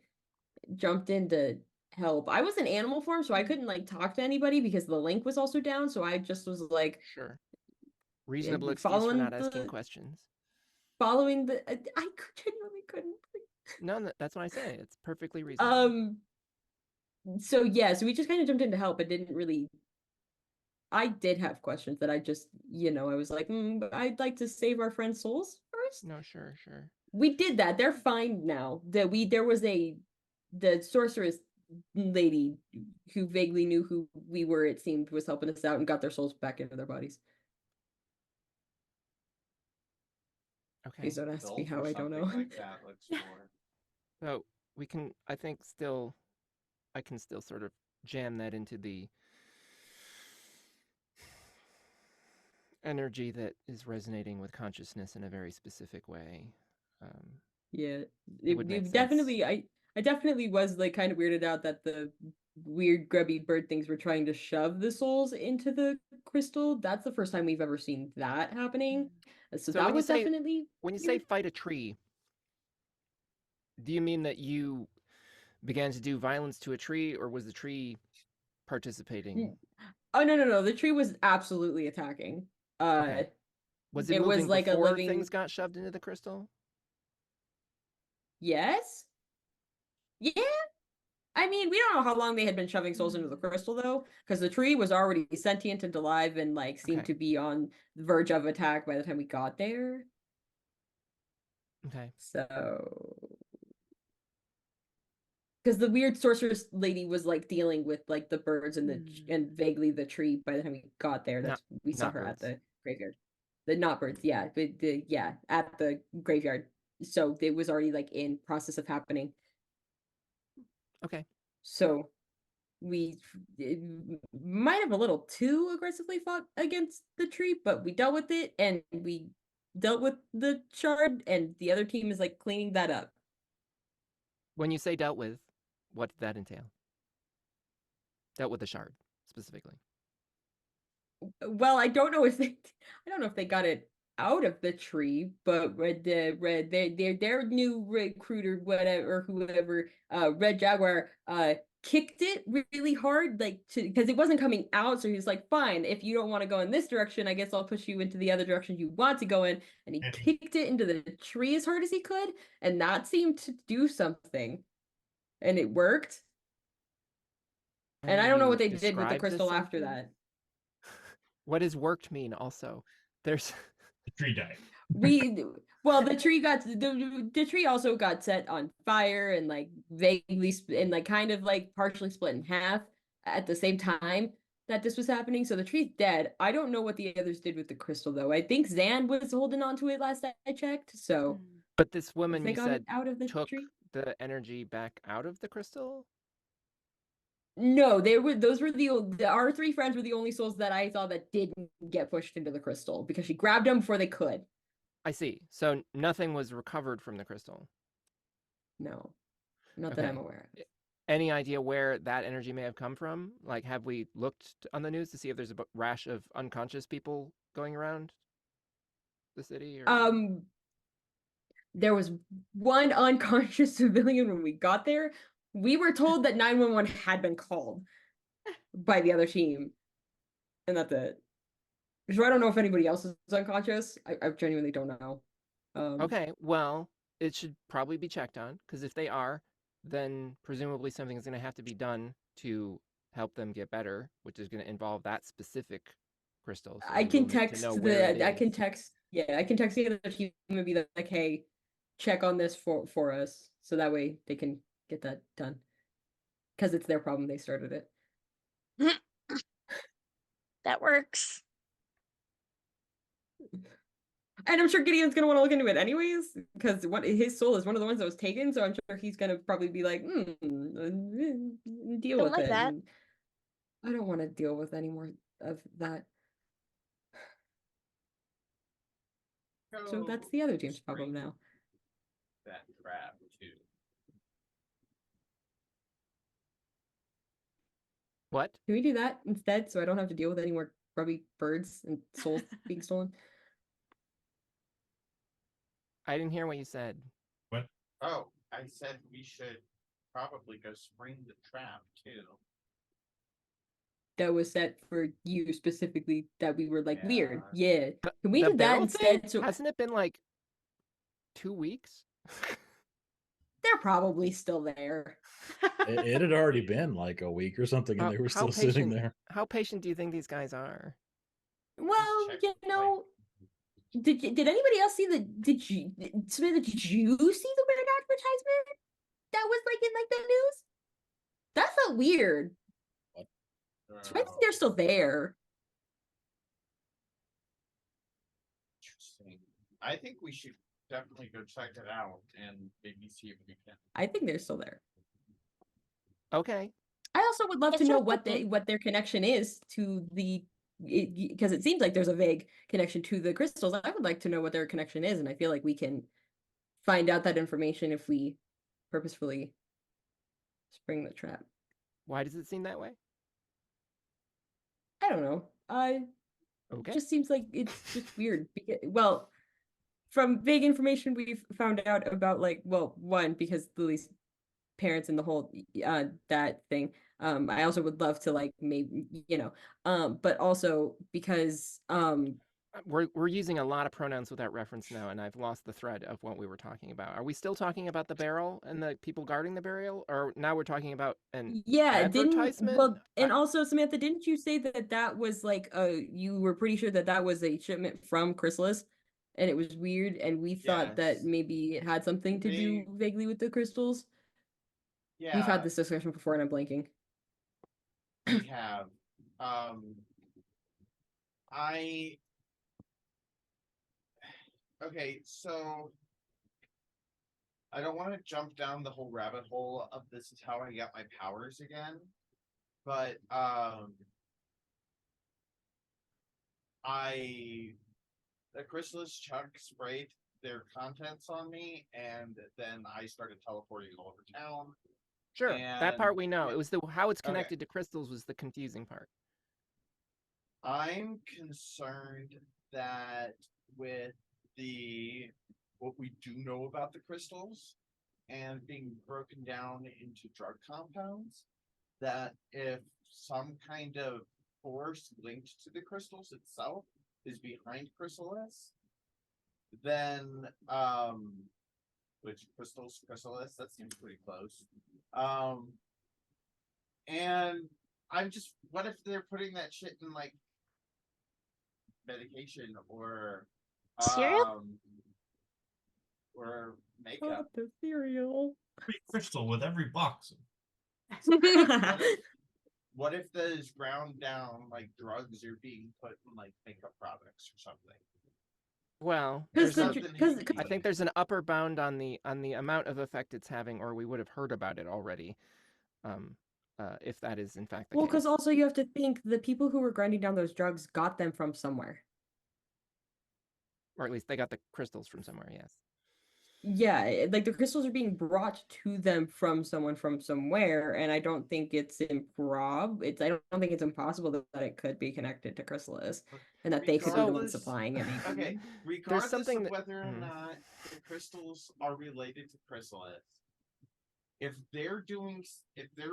jumped in to help. I was in animal form, so I couldn't talk to anybody because the link was also down. So I just was like, sure, reasonable excuse for not asking questions. Following the, I genuinely couldn't. No, that's what I say. It's perfectly reasonable. So yeah, so we just kind of jumped in to help, but didn't really. I did have questions that I just, I was like, I'd like to save our friends' souls first. No, sure. We did that. They're fine now. There was the sorceress lady who vaguely knew who we were, it seemed, was helping us out and got their souls back into their bodies. Okay. Please don't ask me Built how, or I don't know. something like that. Let's explore. So we can, I think, still, I can still sort of jam that into the energy that is resonating with consciousness in a very specific way. Yeah, It would make sense. definitely. I definitely was like kind of weirded out that the weird grubby bird things were trying to shove the souls into the crystal. That's the first time we've ever seen that happening. So that when you was say- definitely When you say weird. fight a tree, do you mean that you began to do violence to a tree, or was the tree participating? Oh no, the tree was absolutely attacking. Okay. Was it it was moving like a before living. things got shoved into the crystal? Yes. Yeah. I mean, we don't know how long they had been shoving souls into the crystal though, because the tree was already sentient and alive and like seemed Okay. to be on the verge of attack by the time we got there. Okay. So, because the weird sorceress lady was like dealing with like the birds and and vaguely the tree by the time we got there. That's we saw not her at birds. the graveyard. The not birds, yeah, but at the graveyard. So it was already like in process of happening. Okay. So we might have a little too aggressively fought against the tree, but we dealt with it and we dealt with the shard, and the other team is like cleaning that up. When you say dealt with, what did that entail? Dealt with the shard, specifically. Well, I don't know if they got it out of the tree, but their new recruiter, whatever, whoever, Red Jaguar, kicked it really hard, like because it wasn't coming out. So he was like, "Fine, if you don't want to go in this direction, I guess I'll push you into the other direction you want to go in." And he kicked it into the tree as hard as he could, and that seemed to do something, and it worked. And I don't know what they did with the crystal after that. What does worked mean also? There's The tree died. The tree also got set on fire and like vaguely and like kind of like partially split in half at the same time that this was happening. So the tree's dead. I don't know what the others did with the crystal though. I think Zan was holding on to it last I checked. So But this woman they you got it said out of the took tree. the energy back out of the crystal? No, those were our three friends were the only souls that I saw that didn't get pushed into the crystal because she grabbed them before they could. I see. So nothing was recovered from the crystal. No, not that I'm aware of. Any idea where that energy may have come from? Like, have we looked on the news to see if there's a rash of unconscious people going around the city? Or... There was one unconscious civilian when we got there. We were told that 911 had been called by the other team, and that's it. So I don't know if anybody else is unconscious. I genuinely don't know. Okay, well, it should probably be checked on, because if they are, then presumably something is going to have to be done to help them get better, which is going to involve that specific crystal. So I can text I can text the other team and be like, hey, check on this for us, so that way they can get that done. Because it's their problem, they started it. That works. And I'm sure Gideon's gonna want to look into it anyways, because his soul is one of the ones that was taken, so I'm sure he's gonna probably be like, deal with like it. that. And I don't want to deal with any more of that. So that's the other team's problem now. That trap too. What? Can we do that instead, so I don't have to deal with any more grubby birds and souls being stolen? I didn't hear what you said. What? Oh, I said we should probably go spring the trap too. That was set for you specifically, that we were like, weird. Yeah. Can we The do that barrel instead? thing? So Hasn't it been like 2 weeks? they're probably still there. It had already been like a week or something, and they were still sitting there. How patient do you think these guys are? Well, you know, did anybody else see Samantha, did you see the weird advertisement that was like in like the news? That felt weird. So I think they're still there. Interesting. I think we should definitely go check it out and maybe see if we can. I think they're still there. Okay. I also would love It's to know just what looking. what their connection is to the because it seems like there's a vague connection to the crystals. I would like to know what their connection is, and I feel like we can find out that information if we purposefully spring the trap. Why does it seem that way? I don't know. Okay. It just seems like it's just weird. Well, from vague information we've found out about, like, well, one, because Lily's parents and the whole that thing. I also would love to, like, maybe, but also because We're using a lot of pronouns without reference now, and I've lost the thread of what we were talking about. Are we still talking about the barrel and the people guarding the barrel, or now we're talking about an advertisement? and also, Samantha, didn't you say that was like you were pretty sure that was a shipment from Krysalis, and it was weird, and we thought that Yes. maybe it had something to do vaguely with the crystals? Yeah, We've had this discussion before, and I'm blanking. we have. Okay, so I don't want to jump down the whole rabbit hole of this is how I got my powers again, but the Krysalis Chuck sprayed their contents on me, and then I started teleporting all over town. Sure, that part we know. It was how it's Okay. connected to crystals was the confusing part. I'm concerned that with what we do know about the crystals and being broken down into drug compounds, that if some kind of force linked to the crystals itself is behind Krysalis, then which Krysalis, that seems pretty close. And I'm just, what if they're putting that shit in, like, medication or Cereal? or makeup? The cereal. Free crystal with every box. What if those ground down, like, drugs are being put in, like, makeup products or something? Well, I think there's an upper bound on the amount of effect it's having, or we would have heard about it already. If that is in fact the case. Well, because also you have to think the people who were grinding down those drugs got them from somewhere. Or at least they got the crystals from somewhere, yes. Yeah, like the crystals are being brought to them from someone from somewhere, and I don't think it's I don't think it's impossible that it could be connected to Krysalis, and that they could be the ones supplying it. Okay, regardless something of whether or not the crystals are related to Krysalis, if they're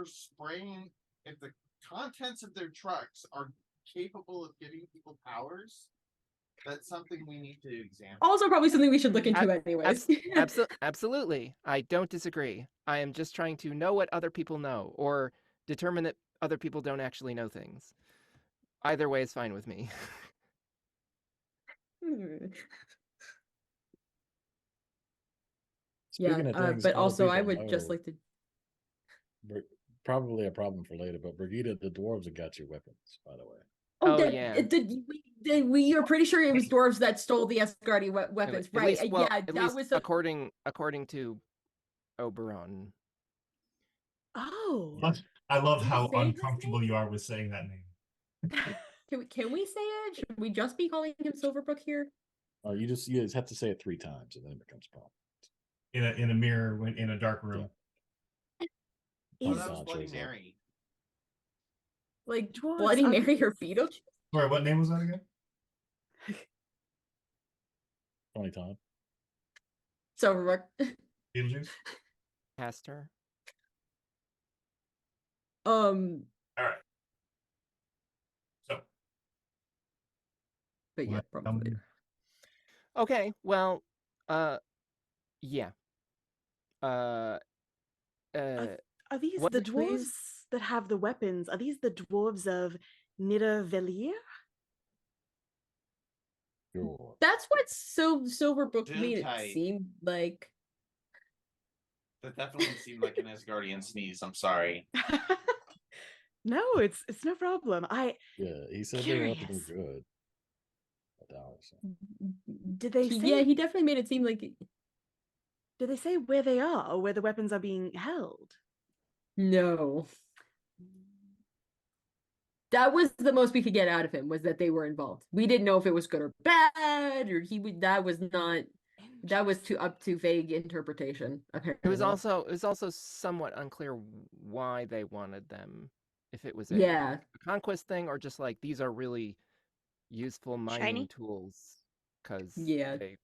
spraying, if the contents of their trucks are capable of giving people powers, that's something we need to examine. Also, probably something we should look into anyways. Absolutely. I don't disagree. I am just trying to know what other people know, or determine that other people don't actually know things. Either way is fine with me. Speaking of things, but other also I people would just know, like to. Probably a problem for later, but Brigida, the dwarves have got your weapons, by the way. Yeah. We are pretty sure it was dwarves that stole the Asgardi weapons, At right? least, well, yeah, at that least was according to Oberon. Oh. I love Did we how say his uncomfortable you are with saying that name. Can we say it? Should we just be calling him Silverbrook here? You just have to say it 3 times, and then it becomes a problem. In a mirror in a dark room. Oh, Is that was Bloody Mary. Like Dwarves Bloody are Mary or Beetlejuice? Sorry, what name was that again? Funny time. Silverbrook. Beetlejuice? Pastor. All right. So. But yeah, probably later. Okay, well, yeah. Are these what- the dwarves that have the weapons? Are these the dwarves of Nidavellir? Sure. That's what Silverbrook made it Gesundheit. seem like. That definitely seemed like an Asgardian sneeze. I'm sorry. No, it's no problem. Yeah, he said they were up to no Curious. good. I doubt So. Did they say? Yeah, he definitely made it seem like. Did they say where they are or where the weapons are being held? No. That was the most we could get out of him, was that they were involved. We didn't know if it was good or bad, or he would. That was not. That was too up to vague interpretation. Apparently, It was also somewhat unclear why they wanted them. If it was a yeah. conquest thing or just like these are really useful mining Shiny? tools because Yeah. they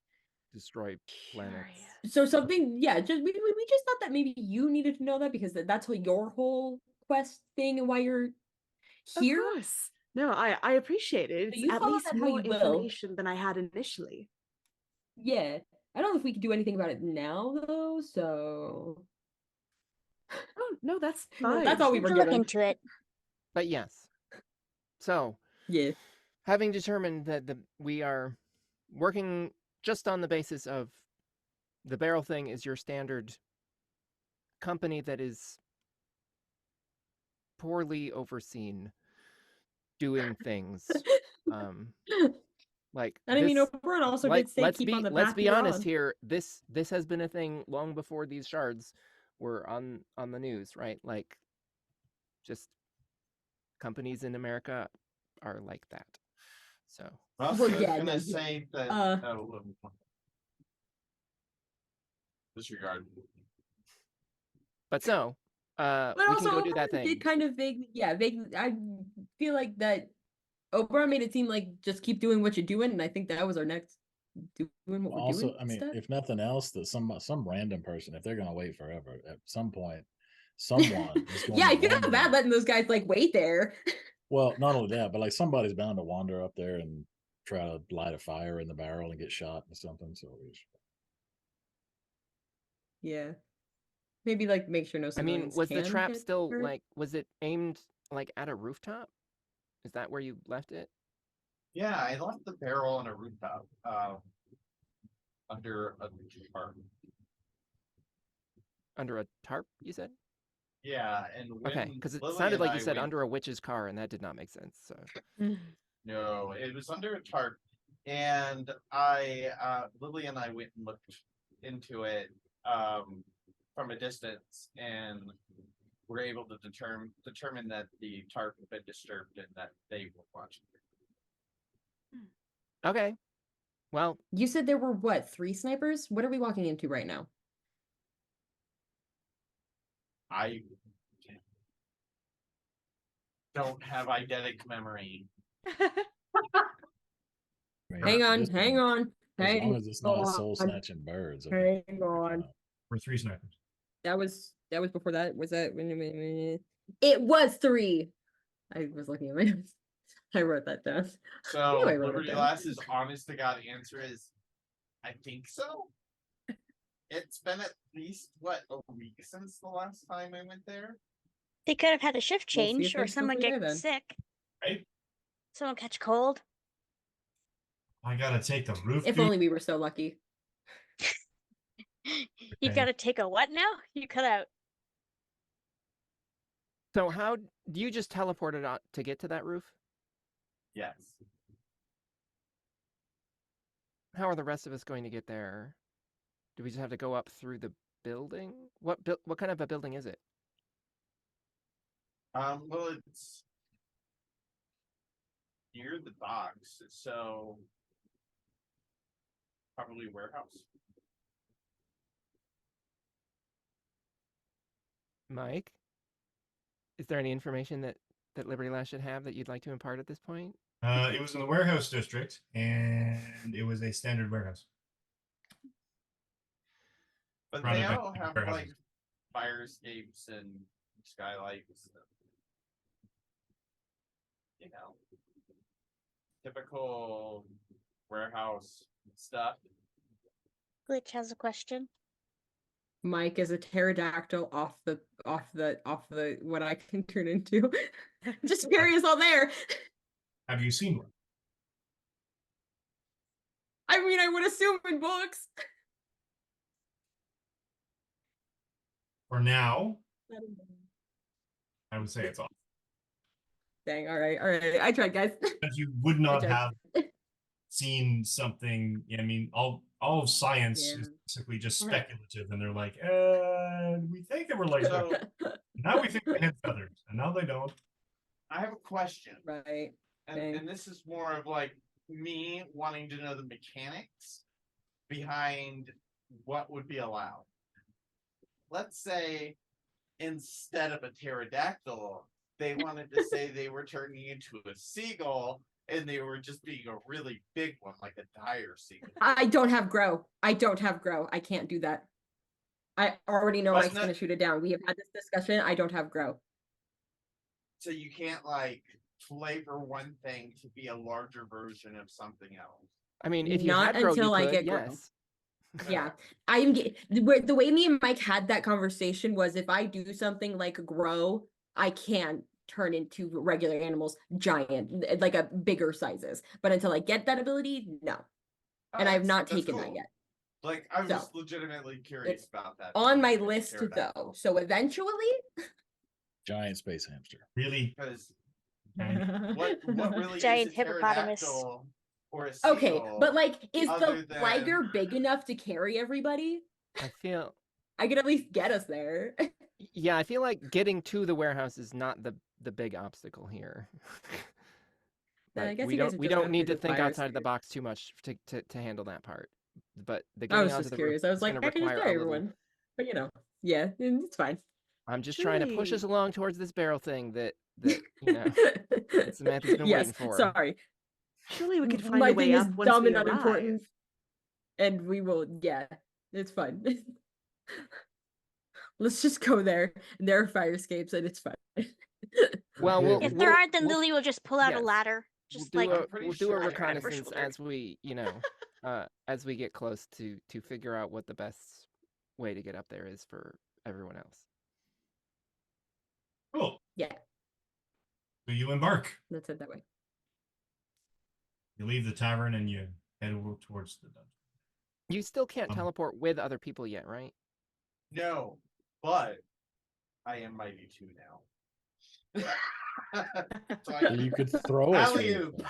destroy planets. Curious. So something, yeah. Just we just thought that maybe you needed to know that because that's what your whole quest thing and why you're here. Of course. No, I appreciate it. It's you at follow least that how more you will. information than I had initially. Yeah. I don't know if we can do anything about it now though. So Oh no, that's No, fine. that's all we We were can look given. into it. But yes. So Yeah. having determined that we are working just on the basis of the barrel thing is your standard company that is poorly overseen doing things. Like And I mean, this, Oberon also like, did say keep on the path let's be you're honest on. here. This has been a thing long before these shards were on the news, right? Like, just companies in America are like that. So I was Well, just yeah, gonna no, say that. Disregard. but so But we also, can go do that Oberon thing. did kind of vaguely. I feel like that Oberon made it seem like just keep doing what you're doing, and I think that was our next doing what we're Also, doing. I mean, step. if nothing else, that some random person, if they're gonna wait forever, at some point, someone is going Yeah, to I feel wander. bad letting those guys like wait there. Well, not only that, but like somebody's bound to wander up there and try to light a fire in the barrel and get shot or something. So Yeah, maybe like make sure no I mean, civilians. was the can trap get still hurt. like? Was it aimed like at a rooftop? Is that where you left it? Yeah, I left the barrel on a rooftop, under a tarp. Under a tarp, you said? Yeah, and when Okay, because it Lily sounded and like I you said went- under a witch's car, and that did not make sense. So No, it was under a tarp, and Lily and I went and looked into it from a distance, and were able to determine that the tarp had been disturbed and that they were watching it. okay, well, You said there were what, 3 snipers? What are we walking into right now? I don't have eidetic memory. I mean, Hang at on, this hang point, on. as Hang long as it's not on. soul snatching birds. I Hang think we're on. fine. We're 3 snipers. That was before that. Was that it was 3. I was looking at my notes. I wrote that down. So knew I wrote it Liberty down. Lass's honest to God answer is, I think so. It's been at least a week since the last time I went there. They could have had a shift We'll see if change or they're still someone there get then. sick. Right? Someone catch cold. I gotta take the roof. If dude. only we were so lucky. You Okay. gotta take a what now? You cut out. so how do you just teleport it out to get to that roof? Yes. How are the rest of us going to get there? Do we just have to go up through the building? What kind of a building is it? Well, it's near the docks, so probably warehouse. Mike? Is there any information that Liberty Lash should have that you'd like to impart at this point? It was in the warehouse district, and it was a standard warehouse. But Rather they than all have warehouses. like fire escapes and skylights. You know, typical warehouse stuff. Glitch has a question. Mike is a pterodactyl off the what I can turn into. Just curious all there. Have you seen one? I mean, I would assume in books. For now, I would say it's off. Dang, all right. I tried, guys. Because you would not tried. have seen something. I mean, all of science Yeah. is basically just Right. speculative, and they're like, we think they were like So now we think they had feathers, and now they don't. I have a question. Right. Okay. And this is more of like me wanting to know the mechanics behind what would be allowed. Let's say instead of a pterodactyl, they wanted to say they were turning into a seagull and they were just being a really big one, like a dire seagull. I don't have grow. I don't have grow. I can't do that. I already know Wasn't Mike's gonna it- shoot it down. We have had this discussion. I don't have grow. So you can't like flavor one thing to be a larger version of something else. I mean, if you Not had grow, until you I could, get grow. yes. Yeah, I'm the way me and Mike had that conversation was if I do something like grow, I can turn into regular animals, giant, like a bigger sizes. But until I get that ability, no. And I have not That's taken that cool. yet. Like I was So, just legitimately curious it's about that. On my Like, list though. pterodactyl. So eventually, Giant space hamster. Really, Because and what really Giant is a hippopotamus. pterodactyl or a seagull? okay, but like, is other the liger than- big enough to carry everybody? I feel, I could at least get us there. yeah, I feel like getting to the warehouse is not the big obstacle here. Then I Like, guess we you guys don't are we just gonna don't have need to to think fire outside of the escape. box too much to handle that part. But the I getting was onto just the curious. roof I was is like, gonna I can just require carry a little. everyone. But you know, yeah, it's fine. I'm just trying to push us Truly. along towards this barrel thing that you know that Samantha's been Yes, waiting for. sorry. Surely we could find My a way thing is up once dumb we and arrive. unimportant. And we will, yeah, it's fun. Let's just go there. And there are fire escapes, and it's fun. Well, Yeah, If there aren't, then we'll- Lily will just pull out a yes. ladder. We'll Just do like a pretty we'll do a sure- reconnaissance shoulder. as we as we get close to figure out what the best way to get up there is for everyone else. cool. Yeah, So you embark. that's it that way. You leave the tavern and you head over towards the dungeon. You still can't Um, teleport with other people yet, right? No, but I am mighty 2 now. So I So you could throw us. from this Alley-oop. thing.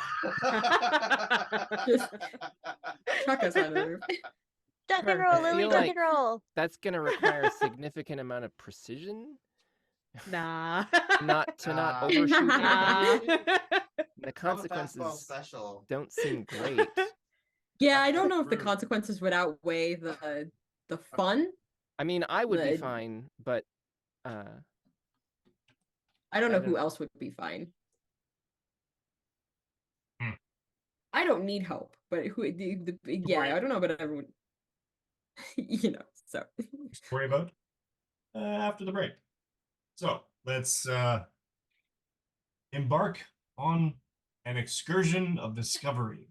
Just chuck us on the roof. duck and roll, I Lily, feel duck like- and roll. That's gonna require a significant amount of precision, Nah. not Ah. overshoot Nah. anything. The I'm a fastball consequences special. don't seem great. Yeah, That's I don't know if the true. consequences would outweigh the fun. I mean, I would be The- fine, but I don't know I who don't- else would be fine. Hmm. I don't need help, but yeah, Worry. I don't know about everyone. You know, so Worry about after the break. So let's embark on an excursion of discovery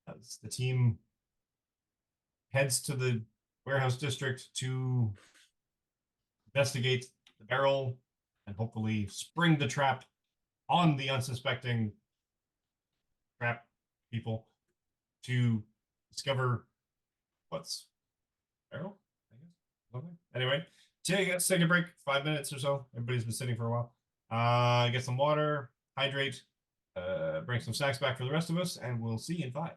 as the team heads to the warehouse district to investigate the barrel and hopefully spring the trap on the unsuspecting trap people to discover what's barrel, I guess. Okay. Anyway, let's take a break, 5 minutes or so. Everybody's been sitting for a while. Get some water, hydrate, bring some snacks back for the rest of us, and we'll see you in 5.